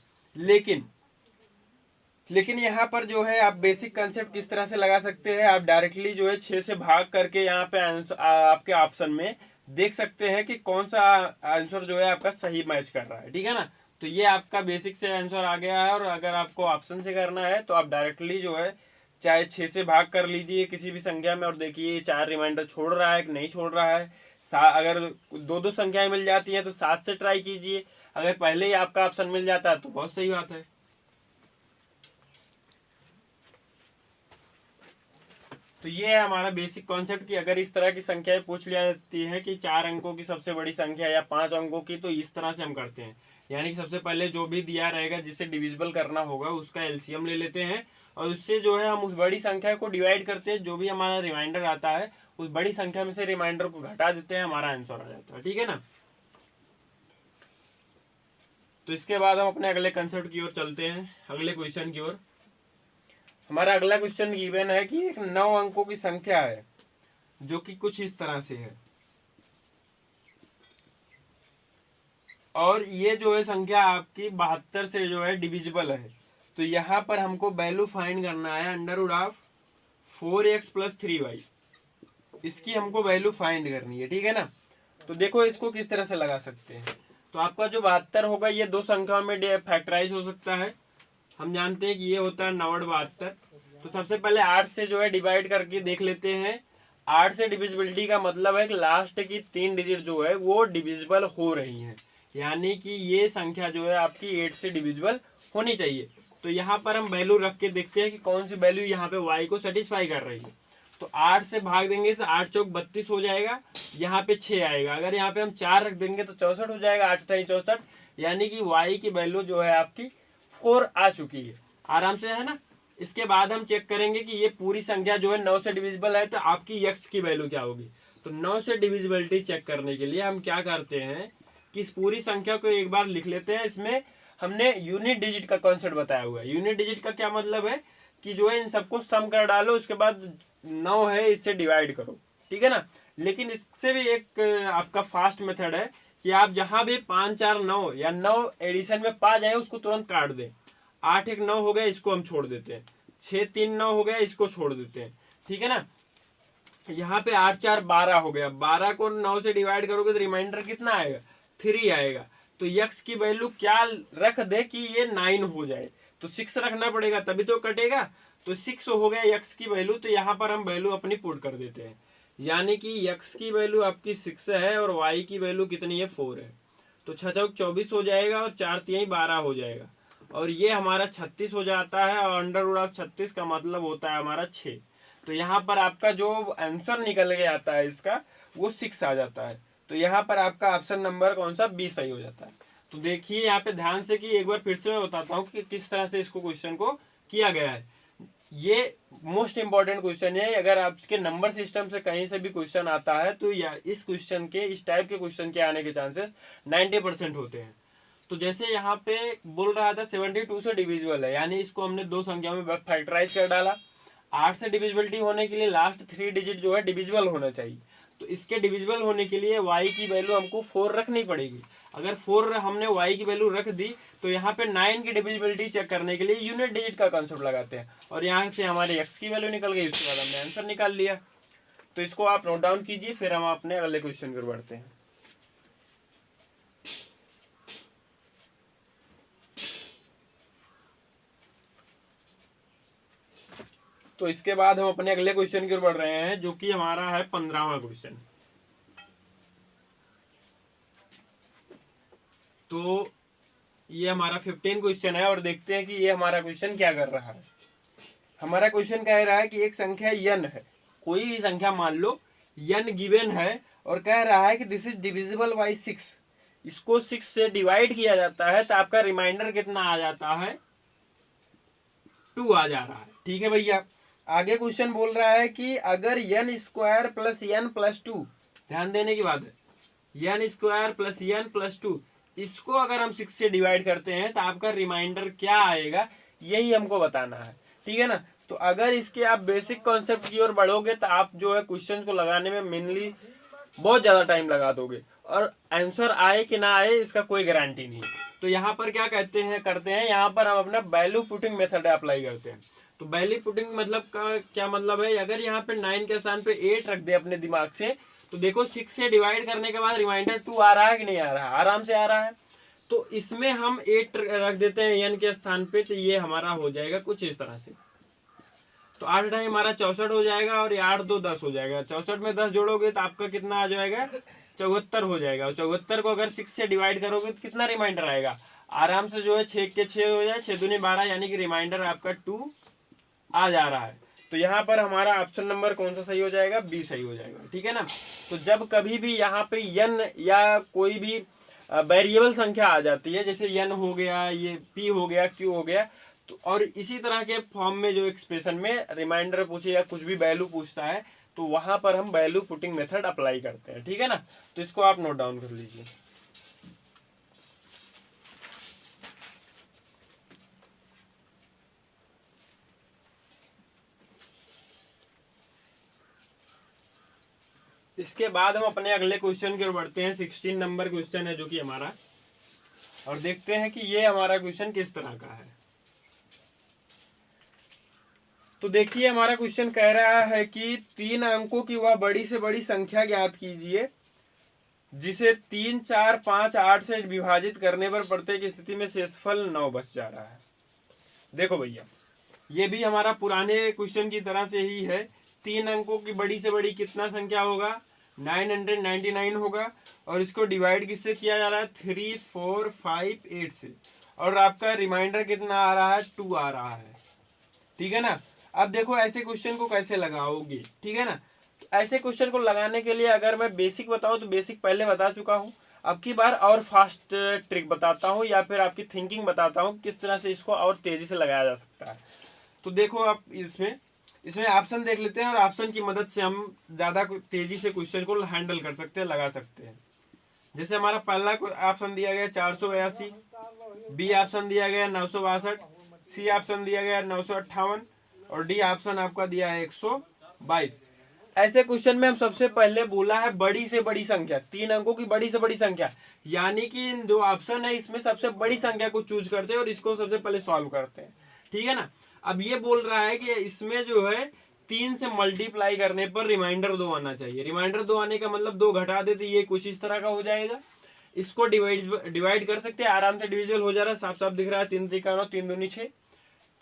लेकिन यहाँ पर जो है आप बेसिक कंसेप्ट किस तरह से लगा सकते हैं, आप डायरेक्टली जो है 6 से भाग करके यहाँ पे आपके ऑप्शन में देख सकते हैं कि कौन सा आंसर जो है आपका सही मैच कर रहा है। ठीक है ना। तो ये आपका बेसिक से आंसर आ गया है। और अगर आपको ऑप्शन से करना है तो आप डायरेक्टली जो है चाहे 6 से भाग कर लीजिए किसी भी संख्या में और देखिए 4 रिमाइंडर छोड़ रहा है कि नहीं छोड़ रहा है। अगर 2 संख्याएं मिल जाती हैं तो 7 से ट्राई कीजिए। अगर पहले ही आपका ऑप्शन मिल जाता है तो बहुत सही बात है। तो ये है हमारा बेसिक कॉन्सेप्ट कि अगर इस तरह की संख्याएं पूछ लिया जाती है कि 4 अंकों की सबसे बड़ी संख्या या 5 अंकों की, तो इस तरह से हम करते हैं। यानी कि सबसे पहले जो भी दिया रहेगा जिसे डिविजिबल करना होगा उसका एलसीएम ले लेते हैं और उससे जो है हम उस बड़ी संख्या को डिवाइड करते हैं। जो भी हमारा रिमाइंडर आता है उस बड़ी संख्या में से रिमाइंडर को घटा देते हैं, हमारा आंसर आ जाता है। ठीक है ना। तो इसके बाद हम अपने अगले कंसेप्ट की ओर चलते हैं, अगले क्वेश्चन की ओर। हमारा अगला क्वेश्चन गिवन है कि एक 9 अंकों की संख्या है जो कि कुछ इस तरह से है और ये जो है संख्या आपकी 72 से जो है डिविजिबल है। तो यहाँ पर हमको वैल्यू फाइंड करना है अंडर ऑफ 4x + 3y। इसकी हमको वैल्यू फाइंड करनी है। ठीक है ना। तो देखो इसको किस तरह से लगा सकते हैं। तो आपका जो 72 होगा ये 2 संख्याओं में फैक्टराइज हो सकता है। हम जानते हैं कि ये होता है 9 72। तो सबसे पहले 8 से जो है डिवाइड करके देख लेते हैं। 8 से डिविजिबिलिटी का मतलब है कि लास्ट की 3 डिजिट जो है वो डिविजिबल हो रही हैं, यानी कि ये संख्या जो है आपकी 8 से डिविजिबल होनी चाहिए। तो यहाँ पर हम वैल्यू रख के देखते हैं कि कौन सी वैल्यू यहाँ पे y को सेटिस्फाई कर रही है। तो 8 से भाग देंगे तो 8 चौक 32 हो जाएगा, यहाँ पे 6 आएगा। अगर यहाँ पे हम 4 रख देंगे तो 64 हो जाएगा, 8 × 64, यानी कि y की वैल्यू जो है आपकी 4 आ चुकी है। आराम से है ना। इसके बाद हम चेक करेंगे कि ये पूरी संख्या जो है 9 से डिविजिबल है तो आपकी x की वैल्यू क्या होगी। तो 9 से डिविजिबिलिटी चेक करने के लिए हम क्या करते हैं कि इस पूरी संख्या को एक बार लिख लेते हैं। इसमें हमने यूनिट डिजिट का कॉन्सेप्ट बताया हुआ है। यूनिट डिजिट का क्या मतलब है कि जो है इन सबको सम कर डालो, उसके बाद 9 है इससे डिवाइड करो। ठीक है ना। लेकिन इससे भी एक आपका फास्ट मेथड है कि आप जहां भी 5 4 9 या 9 एडिशन में पा जाए उसको तुरंत काट दें। 8 1 9 हो गया, इसको हम छोड़ देते हैं। 6 3 9 हो गया, इसको छोड़ देते हैं। ठीक है ना। यहाँ पे 8 4 12 हो गया, 12 को 9 से डिवाइड करोगे तो रिमाइंडर कितना आएगा, 3 आएगा। तो x की वैल्यू क्या रख दे कि ये 9 हो जाए, तो 6 रखना पड़ेगा तभी तो कटेगा। तो 6 हो गया x की वैल्यू। तो यहाँ पर हम वैल्यू अपनी पुट कर देते हैं, यानी कि x की वैल्यू आपकी 6 है और y की वैल्यू कितनी है, 4 है। तो 6 चौक 24 हो जाएगा और 4 3 12 हो जाएगा और ये हमारा 36 हो जाता है और अंडर 36 का मतलब होता है हमारा 6। तो यहाँ पर आपका जो आंसर निकल के आता है इसका वो 6 आ जाता है। तो यहाँ पर आपका ऑप्शन नंबर कौन सा, 20 सही हो जाता है। तो देखिए यहाँ पे ध्यान से कि एक बार फिर से मैं बताता हूँ कि किस तरह से इसको क्वेश्चन को किया गया है। ये मोस्ट इंपॉर्टेंट क्वेश्चन है। अगर आपके नंबर सिस्टम से कहीं से भी क्वेश्चन आता है तो या इस क्वेश्चन के, इस टाइप के क्वेश्चन के आने के चांसेस 90% होते हैं। तो जैसे यहाँ पे बोल रहा था 72 से डिविजिबल है, यानी इसको हमने 2 संख्याओं में फैक्टराइज कर डाला। 8 से डिविजिबिलिटी होने के लिए लास्ट 3 डिजिट जो है डिविजिबल होना चाहिए। तो इसके डिविजिबल होने के लिए y की वैल्यू हमको 4 रखनी पड़ेगी। अगर 4 हमने y की वैल्यू रख दी तो यहाँ पे 9 की डिविजिबिलिटी चेक करने के लिए यूनिट डिजिट का कंसेप्ट लगाते हैं और यहाँ से हमारे x की वैल्यू निकल गई। उसके बाद हमने आंसर निकाल लिया। तो इसको आप नोट डाउन कीजिए, फिर हम अपने अगले क्वेश्चन पर बढ़ते हैं। तो इसके बाद हम अपने अगले क्वेश्चन की ओर बढ़ रहे हैं जो कि हमारा है 15वां क्वेश्चन। तो ये हमारा 15 क्वेश्चन है और देखते हैं कि ये हमारा क्वेश्चन क्या कर रहा है। हमारा क्वेश्चन कह रहा है कि एक संख्या n है, कोई भी संख्या मान लो n गिवन है और कह रहा है कि दिस इज डिविजिबल बाई 6, इसको 6 से डिवाइड किया जाता है तो आपका रिमाइंडर कितना आ जाता है, 2 आ जा रहा है। ठीक है भैया, आगे क्वेश्चन बोल रहा है कि अगर n square plus n plus 2, ध्यान देने की बात है, n square plus n plus 2, इसको अगर हम 6 से डिवाइड करते हैं तो आपका रिमाइंडर क्या आएगा, यही हमको बताना है। ठीक है ना, तो अगर इसके आप बेसिक कॉन्सेप्ट की ओर बढ़ोगे तो आप जो है क्वेश्चन को लगाने में मेनली बहुत ज्यादा टाइम लगा दोगे और आंसर आए कि ना आए इसका कोई गारंटी नहीं। तो यहाँ पर क्या करते हैं यहाँ पर हम अपना वैल्यू पुटिंग मेथड अप्लाई करते हैं। तो वैल्यू पुटिंग मतलब का क्या मतलब है, अगर यहाँ पे 9 के स्थान पे 8 रख दे अपने दिमाग से, तो देखो 6 से डिवाइड करने के बाद रिमाइंडर 2 आ रहा है कि नहीं आ रहा है, आराम से आ रहा है। तो इसमें हम 8 रख देते हैं n के स्थान पे, तो ये हमारा हो जाएगा कुछ इस तरह से। तो 8 हमारा 64 हो जाएगा और 8 2 10 हो जाएगा। 64 में 10 जोड़ोगे तो आपका कितना आ जाएगा, 74 हो जाएगा। और 74 को अगर 6 से डिवाइड करोगे तो कितना रिमाइंडर आएगा, आराम से जो है 6 के 6 हो जाए, 6 दूनी 12, यानी कि रिमाइंडर आपका 2 आ जा रहा है। तो यहाँ पर हमारा ऑप्शन नंबर कौन सा सही हो जाएगा, बी सही हो जाएगा। ठीक है ना, तो जब कभी भी यहाँ पे n या कोई भी वेरिएबल संख्या आ जाती है, जैसे n हो गया, ये p हो गया, q हो गया, तो और इसी तरह के फॉर्म में जो एक्सप्रेशन में रिमाइंडर पूछे या कुछ भी वैल्यू पूछता है, तो वहां पर हम वैल्यू पुटिंग मेथड अप्लाई करते हैं। ठीक है ना, तो इसको आप नोट डाउन कर लीजिए। इसके बाद हम अपने अगले क्वेश्चन की ओर बढ़ते हैं। 16 नंबर क्वेश्चन है जो कि हमारा, और देखते हैं कि ये हमारा क्वेश्चन किस तरह का है। तो देखिए हमारा क्वेश्चन कह रहा है कि 3 अंकों की वह बड़ी से बड़ी संख्या ज्ञात कीजिए जिसे 3 4 5 8 से विभाजित करने पर प्रत्येक स्थिति में शेषफल 9 बच जा रहा है। देखो भैया, ये भी हमारा पुराने क्वेश्चन की तरह से ही है। 3 अंकों की बड़ी से बड़ी कितना संख्या होगा, 999 होगा, और इसको डिवाइड किससे किया जा रहा है, 3 4 5 8 से, और आपका रिमाइंडर कितना आ रहा है, 2 आ रहा है। ठीक है ना, अब देखो ऐसे क्वेश्चन को कैसे लगाओगे। ठीक है ना, तो ऐसे क्वेश्चन को लगाने के लिए अगर मैं बेसिक बताऊं तो बेसिक पहले बता चुका हूं, अब की बार और फास्ट ट्रिक बताता हूं या फिर आपकी थिंकिंग बताता हूं किस तरह से इसको और तेजी से लगाया जा सकता है। तो देखो आप इसमें ऑप्शन देख लेते हैं और ऑप्शन की मदद से हम ज्यादा तेजी से क्वेश्चन को हैंडल कर सकते हैं, लगा सकते हैं। जैसे हमारा पहला ऑप्शन दिया गया 482, बी ऑप्शन दिया गया 962, सी ऑप्शन दिया गया 958 और डी ऑप्शन आपका दिया है 122। ऐसे क्वेश्चन में हम सबसे पहले बोला है बड़ी से बड़ी संख्या, 3 अंकों की बड़ी से बड़ी संख्या, यानी कि जो ऑप्शन है इसमें सबसे बड़ी संख्या को चूज करते हैं और इसको सबसे पहले सॉल्व करते हैं। ठीक है ना, अब ये बोल रहा है कि इसमें जो है 3 से मल्टीप्लाई करने पर रिमाइंडर 2 आना चाहिए। रिमाइंडर 2 आने का मतलब 2 घटा देते, ये कुछ इस तरह का हो जाएगा। इसको डिवाइड कर सकते हैं, आराम से डिविजिबल हो जा रहा है, साफ साफ दिख रहा है। 3 3 9, 3 दूनी 6।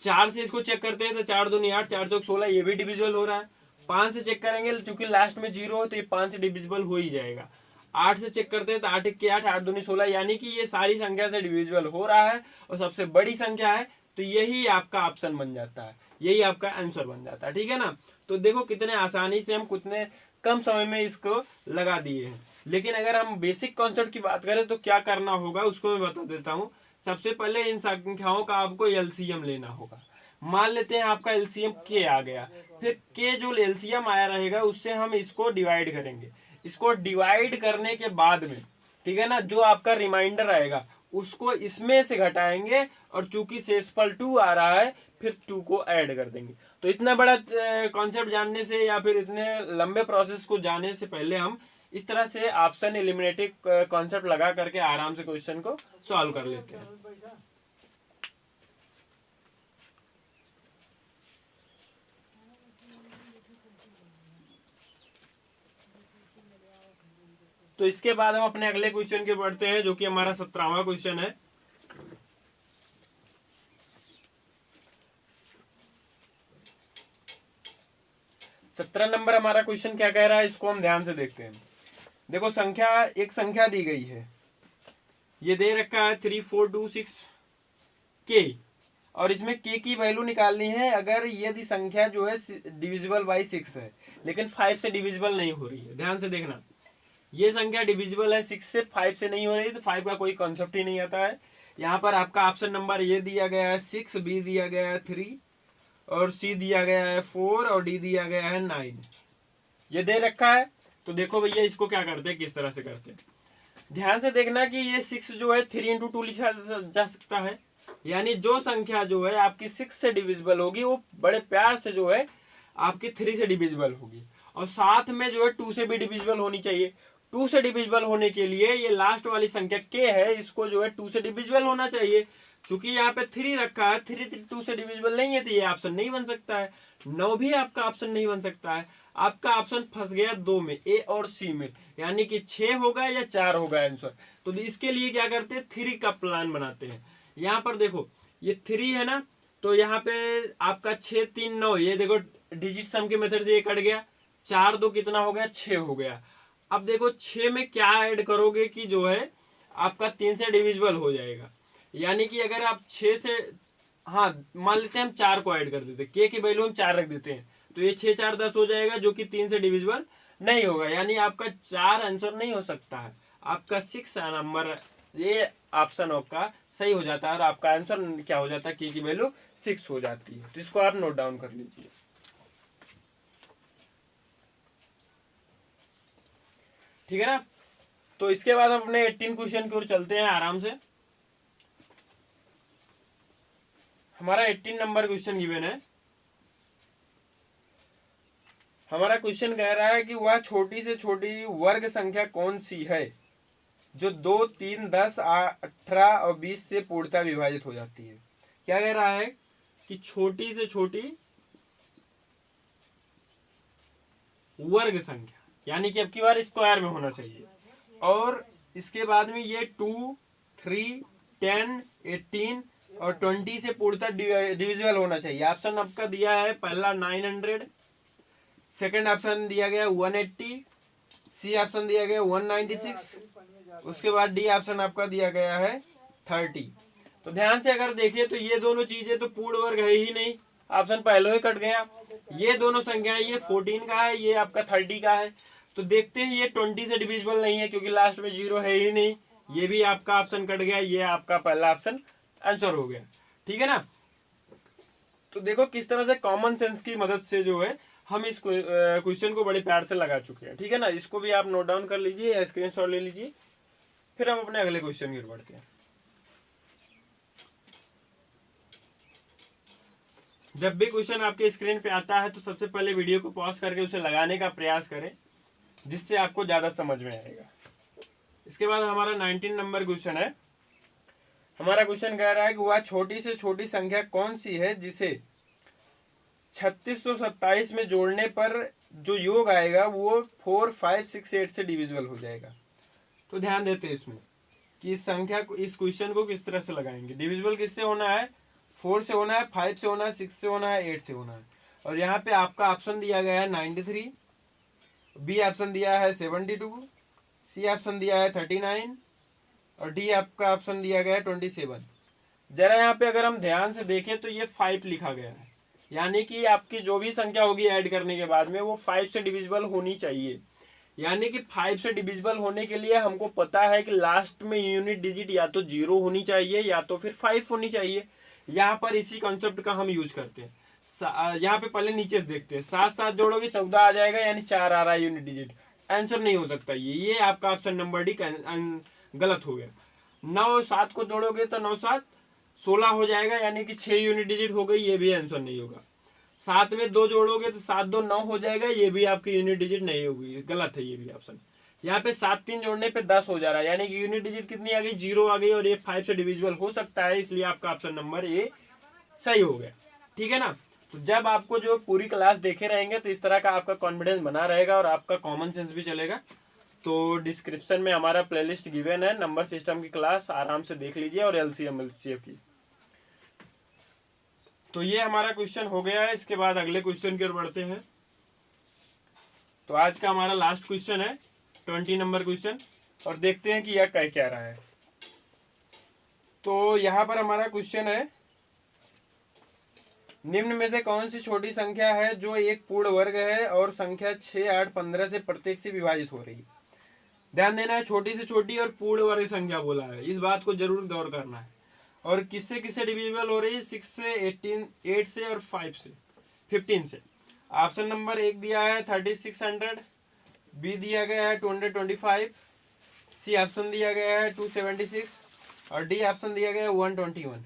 4 से इसको चेक करते हैं तो 4 दूनी 8, 4 चौक 16, ये भी डिविजिबल हो रहा है। 5 से चेक करेंगे क्योंकि लास्ट में 0 है तो ये 5 से डिविजिबल हो ही जाएगा। 8 से चेक करते हैं तो 8 1 8, 8 दूनी 16, यानी कि ये सारी संख्या से डिविजिबल हो रहा है और सबसे बड़ी संख्या है, तो यही आपका ऑप्शन बन जाता है, यही आपका आंसर बन जाता है। ठीक है ना, तो देखो कितने आसानी से हम कितने कम समय में इसको लगा दिए हैं। लेकिन अगर हम बेसिक कॉन्सेप्ट की बात करें तो क्या करना होगा उसको मैं बता देता हूँ। सबसे पहले इन संख्याओं का आपको एलसीएम लेना होगा। मान लेते हैं आपका एलसीएम के आ गया, फिर के जो एलसीएम आया रहेगा उससे हम इसको डिवाइड करेंगे। इसको डिवाइड करने के बाद में, ठीक है ना, जो आपका रिमाइंडर आएगा उसको इसमें से घटाएंगे और चूंकि शेषफल 2 आ रहा है फिर 2 को ऐड कर देंगे। तो इतना बड़ा कॉन्सेप्ट जानने से या फिर इतने लंबे प्रोसेस को जानने से पहले हम इस तरह से ऑप्शन एलिमिनेटिव कॉन्सेप्ट लगा करके आराम से क्वेश्चन को सॉल्व कर लेते हैं। तो इसके बाद हम अपने अगले क्वेश्चन के बढ़ते हैं जो कि हमारा 17वां क्वेश्चन है। सत्रह नंबर हमारा क्वेश्चन क्या कह रहा है, इसको हम ध्यान से देखते हैं। देखो एक संख्या दी गई है, ये दे रखा है 3426 के, और इसमें के की वैल्यू निकालनी है अगर यदि संख्या जो है डिविजिबल बाई 6 है। लेकिन 5 से डिविजिबल नहीं हो रही है। ध्यान से देखना, ये संख्या डिविजिबल है 6 से, 5 से नहीं हो रही, तो 5 का कोई कॉन्सेप्ट ही नहीं आता है। यहाँ पर आपका ऑप्शन नंबर ये दिया गया है 6, बी दिया गया है 3 और सी दिया गया है 4 और डी दिया गया है 9, ये दे रखा है। तो देखो भैया इसको क्या करते हैं, किस तरह से करते हैं। ध्यान से देखना कि ये 6 जो है 3 इंटू 2 लिखा जा सकता है, यानी जो संख्या जो है आपकी 6 से डिविजिबल होगी वो बड़े प्यार से जो है आपकी 3 से डिविजिबल होगी, और साथ में जो है 2 से भी डिविजिबल होनी चाहिए। 2 से डिविजिबल होने के लिए ये लास्ट वाली संख्या k है, इसको जो है 2 से डिविजिबल होना चाहिए। चूंकि यहाँ पे 3 रखा है, 3 2 से डिविजिबल नहीं है, तो ये ऑप्शन नहीं बन सकता है। 9 भी आपका ऑप्शन नहीं बन सकता है। आपका ऑप्शन फंस गया 2 में, ए और सी में, यानी कि 6 होगा या 4 होगा आंसर। तो इसके लिए क्या करते हैं, 3 का प्लान बनाते हैं। यहाँ पर देखो ये 3 है ना, तो यहाँ पे आपका 6 3 9, ये देखो डिजिट सम के मेथड से ये कट गया, 4 2 कितना हो गया, 6 हो गया। अब देखो 6 में क्या ऐड करोगे कि जो है आपका 3 से डिविजिबल हो जाएगा, यानी कि अगर आप 6 से, हाँ मान लेते हैं हम 4 को ऐड कर देते हैं, के की वैल्यू हम 4 रख देते हैं, तो ये 6 4 10 हो जाएगा, जो कि 3 से डिविजिबल नहीं होगा, यानी आपका 4 आंसर नहीं हो सकता है। आपका 6 नंबर ये ऑप्शन आपका सही हो जाता है, और आपका आंसर क्या हो जाता है, के की वैल्यू 6 हो जाती है। तो इसको आप नोट डाउन कर लीजिए, ठीक है ना। तो इसके बाद हम अपने 18 क्वेश्चन की ओर चलते हैं आराम से। हमारा 18 नंबर क्वेश्चन गिवन है। हमारा क्वेश्चन कह रहा है कि वह छोटी से छोटी वर्ग संख्या कौन सी है जो 2 3 10 18 और 20 से पूर्णतः विभाजित हो जाती है। क्या कह रहा है कि छोटी से छोटी वर्ग संख्या, यानी कि अब की बार स्क्वायर में होना चाहिए, और इसके बाद में ये 2 3 10 18 और 20 से पूर्णतः डिविजिबल होना चाहिए। ऑप्शन आपका दिया है पहला 900, सेकंड ऑप्शन दिया गया 180, सी ऑप्शन दिया गया 196, उसके बाद डी ऑप्शन आपका दिया गया है 30। तो ध्यान से अगर देखिए तो ये दोनों चीजें तो पूर्ण वर्ग है ही नहीं, ऑप्शन पहले ही कट गया। ये दोनों संख्याएं, ये 14 का है, ये आपका 30 का है। तो देखते हैं ये 20 से डिविजिबल नहीं है, क्योंकि लास्ट में 0 है ही नहीं, ये भी आपका ऑप्शन कट गया, ये आपका पहला ऑप्शन आंसर हो गया, ठीक है ना। तो देखो किस तरह से कॉमन सेंस की मदद से जो है हम इस क्वेश्चन को बड़े प्यार से लगा चुके हैं, ठीक है ना। इसको भी आप नोट डाउन कर लीजिए या स्क्रीनशॉट ले लीजिए, फिर हम अपने अगले क्वेश्चन की ओर बढ़ते हैं। जब भी क्वेश्चन आपके स्क्रीन पे आता है तो सबसे पहले वीडियो को पॉज करके उसे लगाने का प्रयास करें, जिससे आपको ज्यादा समझ में आएगा। इसके बाद हमारा 19 नंबर क्वेश्चन है। हमारा क्वेश्चन कह रहा है कि वह छोटी से छोटी संख्या कौन सी है जिसे 3627 में जोड़ने पर जो योग आएगा वो 4 5 6 8 से डिविजिबल हो जाएगा। तो ध्यान देते हैं इसमें कि इस संख्या को, इस क्वेश्चन को किस तरह से लगाएंगे। डिविजिबल किससे होना है, 4 से होना है, 5 से होना है, 6 से होना है, 8 से होना है। और यहाँ पे आपका ऑप्शन दिया गया है 93, बी ऑप्शन दिया है 72, सी ऑप्शन दिया है 39 और डी आपका ऑप्शन दिया गया है 27। जरा यहाँ पे अगर हम ध्यान से देखें तो ये 5 लिखा गया है, यानी कि आपकी जो भी संख्या होगी ऐड करने के बाद में वो 5 से डिविजिबल होनी चाहिए। यानी कि 5 से डिविजिबल होने के लिए हमको पता है कि लास्ट में यूनिट डिजिट या तो 0 होनी चाहिए या तो फिर 5 होनी चाहिए। यहाँ पर इसी कॉन्सेप्ट का हम यूज करते हैं। यहाँ पे पहले नीचे से देखते हैं, 7 7 जोड़ोगे 14 आ जाएगा, यानी 4 आ रहा है यूनिट डिजिट, आंसर नहीं हो सकता ये आपका ऑप्शन नंबर डी गलत हो गया। 9 7 को जोड़ोगे तो 9 7 16 हो जाएगा, यानी कि 6 यूनिट डिजिट हो गई, ये भी आंसर नहीं होगा। 7 में 2 जोड़ोगे तो 7 2 9 हो जाएगा, ये भी आपकी यूनिट डिजिट नहीं होगी, गलत है ये भी ऑप्शन। यहाँ पे 7 3 जोड़ने पे 10 हो जा रहा है, यानी कि यूनिट डिजिट कितनी आ गई, 0 आ गई, और ये 5 से डिविजिबल हो सकता है, इसलिए आपका ऑप्शन नंबर ए सही हो गया, ठीक है ना। तो जब आपको जो पूरी क्लास देखे रहेंगे तो इस तरह का आपका कॉन्फिडेंस बना रहेगा और आपका कॉमन सेंस भी चलेगा। तो डिस्क्रिप्शन में हमारा प्लेलिस्ट गिवन है, नंबर सिस्टम की क्लास आराम से देख लीजिए, और एलसीएम एलसीएफ की। तो ये हमारा क्वेश्चन हो गया है। इसके बाद अगले क्वेश्चन की ओर बढ़ते हैं। तो आज का हमारा लास्ट क्वेश्चन है 20 नंबर क्वेश्चन, और देखते हैं कि यह कह क्या रहा है। तो यहाँ पर हमारा क्वेश्चन है निम्न में से कौन सी छोटी संख्या है जो एक पूर्ण वर्ग है और संख्या 6, 8, 15 से प्रत्येक से विभाजित हो रही है। ध्यान देना है, छोटी से छोटी और पूर्ण वर्ग संख्या बोला है, इस बात को जरूर गौर करना है। और किससे किससे डिविजिबल हो रही है? 6 से, 18, 8 से और 5 से, 15 से। ऑप्शन नंबर 1 दिया है 3600, बी दिया गया है 225, सी ऑप्शन दिया गया है 276 और डी ऑप्शन दिया गया है 121।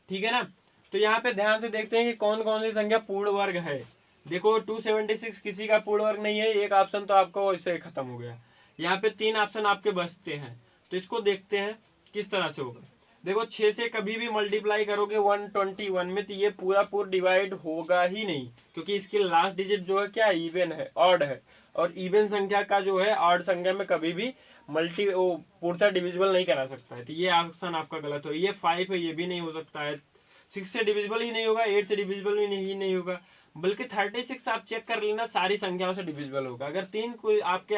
ठीक है ना। तो यहाँ पे ध्यान से देखते हैं कि कौन कौन सी संख्या पूर्ण वर्ग है। देखो 276 किसी का पूर्ण वर्ग नहीं है, एक ऑप्शन तो आपको इससे खत्म हो गया। यहाँ पे 3 ऑप्शन आपके बचते हैं, तो इसको देखते हैं किस तरह से होगा। देखो 6 से कभी भी मल्टीप्लाई करोगे 121 में तो ये पूरा डिवाइड होगा ही नहीं, क्योंकि इसकी लास्ट डिजिट जो है क्या, इवन है, ऑड है। और इवन संख्या का जो है ऑड संख्या में कभी भी पूर्णतः डिविजिबल नहीं करा सकता है। तो ये ऑप्शन आपका गलत हो। ये 5 है, ये भी नहीं हो सकता है। 6 से डिविजिबल ही नहीं होगा, 8 से डिविजिबल भी नहीं होगा, बल्कि 36 आप चेक कर लेना सारी संख्याओं से डिविजिबल होगा। अगर 3 कोई आपके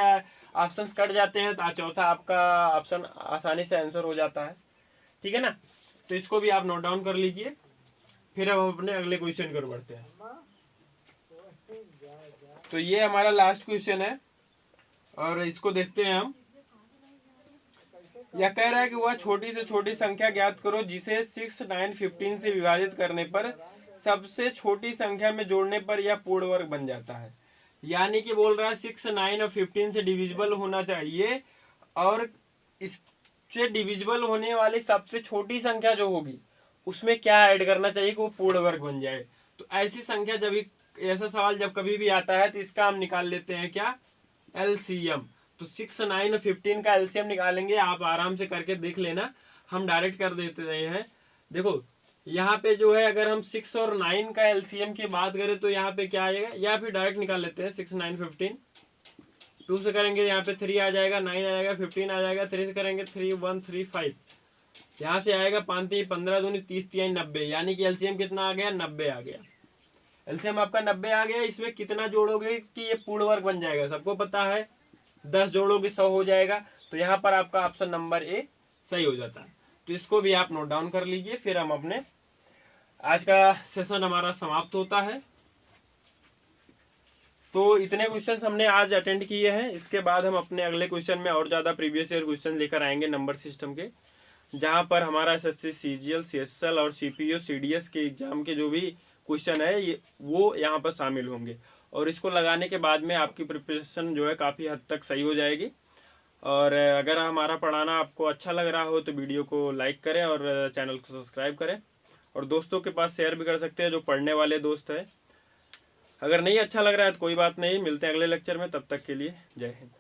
ऑप्शन कट जाते हैं तो चौथा आपका ऑप्शन आसानी से आंसर हो जाता है। ठीक है ना। तो इसको भी आप नोट डाउन कर लीजिए। फिर हम अपने अगले क्वेश्चन की ओर बढ़ते हैं। तो ये हमारा लास्ट क्वेश्चन है और इसको देखते हैं हम। यह कह रहा है कि वह छोटी से छोटी संख्या ज्ञात करो जिसे 6, 9, 15 से विभाजित करने पर सबसे छोटी संख्या में जोड़ने पर यह पूर्ण वर्ग बन जाता है। यानी कि बोल रहा है 6, 9 और 15 से डिविजिबल होना चाहिए और इससे डिविजिबल होने वाली सबसे छोटी संख्या जो होगी उसमें क्या ऐड करना चाहिए कि वो पूर्ण वर्ग बन जाए। तो ऐसी संख्या जब ऐसा सवाल जब कभी भी आता है तो इसका हम निकाल लेते हैं क्या, एलसीएम। तो 6, 9 और 15 का एलसीएम निकालेंगे, आप आराम से करके देख लेना, हम डायरेक्ट कर देते रहे हैं। देखो यहाँ पे जो है अगर हम 6 और 9 का एलसीएम की बात करें तो यहाँ पे क्या आएगा, या फिर डायरेक्ट निकाल लेते हैं 6, 9, 15। 2 से करेंगे यहाँ पे 3 आ जाएगा, 9 आ जाएगा, 15 आ जाएगा, 3 से करेंगे 3, 1, 3, 5, यहाँ से आएगा 5, 3, 15, 2, 30, 3, 90। यानी कि एलसीएम कितना आ गया, 90 आ गया। एलसीएम आपका 90 आ गया। इसमें कितना जोड़ोगे कि ये पूर्ण वर्ग बन जाएगा, सबको पता है 10 जोड़ोगे 100 हो जाएगा। तो यहाँ पर आपका ऑप्शन नंबर ए सही हो जाता है। तो इसको भी आप नोट डाउन कर लीजिए। फिर हम अपने आज का सेशन हमारा समाप्त होता है। तो इतने क्वेश्चन हमने आज अटेंड किए हैं। इसके बाद हम अपने अगले क्वेश्चन में और ज़्यादा प्रीवियस ईयर क्वेश्चन लेकर आएंगे नंबर सिस्टम के, जहाँ पर हमारा एसएससी, सीजीएल, सीएसएल और सीपीओ, सीडीएस के एग्जाम के जो भी क्वेश्चन है ये वो यहाँ पर शामिल होंगे। और इसको लगाने के बाद में आपकी प्रिपरेशन जो है काफ़ी हद तक सही हो जाएगी। और अगर हमारा पढ़ाना आपको अच्छा लग रहा हो तो वीडियो को लाइक करें और चैनल को सब्सक्राइब करें और दोस्तों के पास शेयर भी कर सकते हैं जो पढ़ने वाले दोस्त हैं। अगर नहीं अच्छा लग रहा है तो कोई बात नहीं, मिलते हैं अगले लेक्चर में। तब तक के लिए जय हिंद।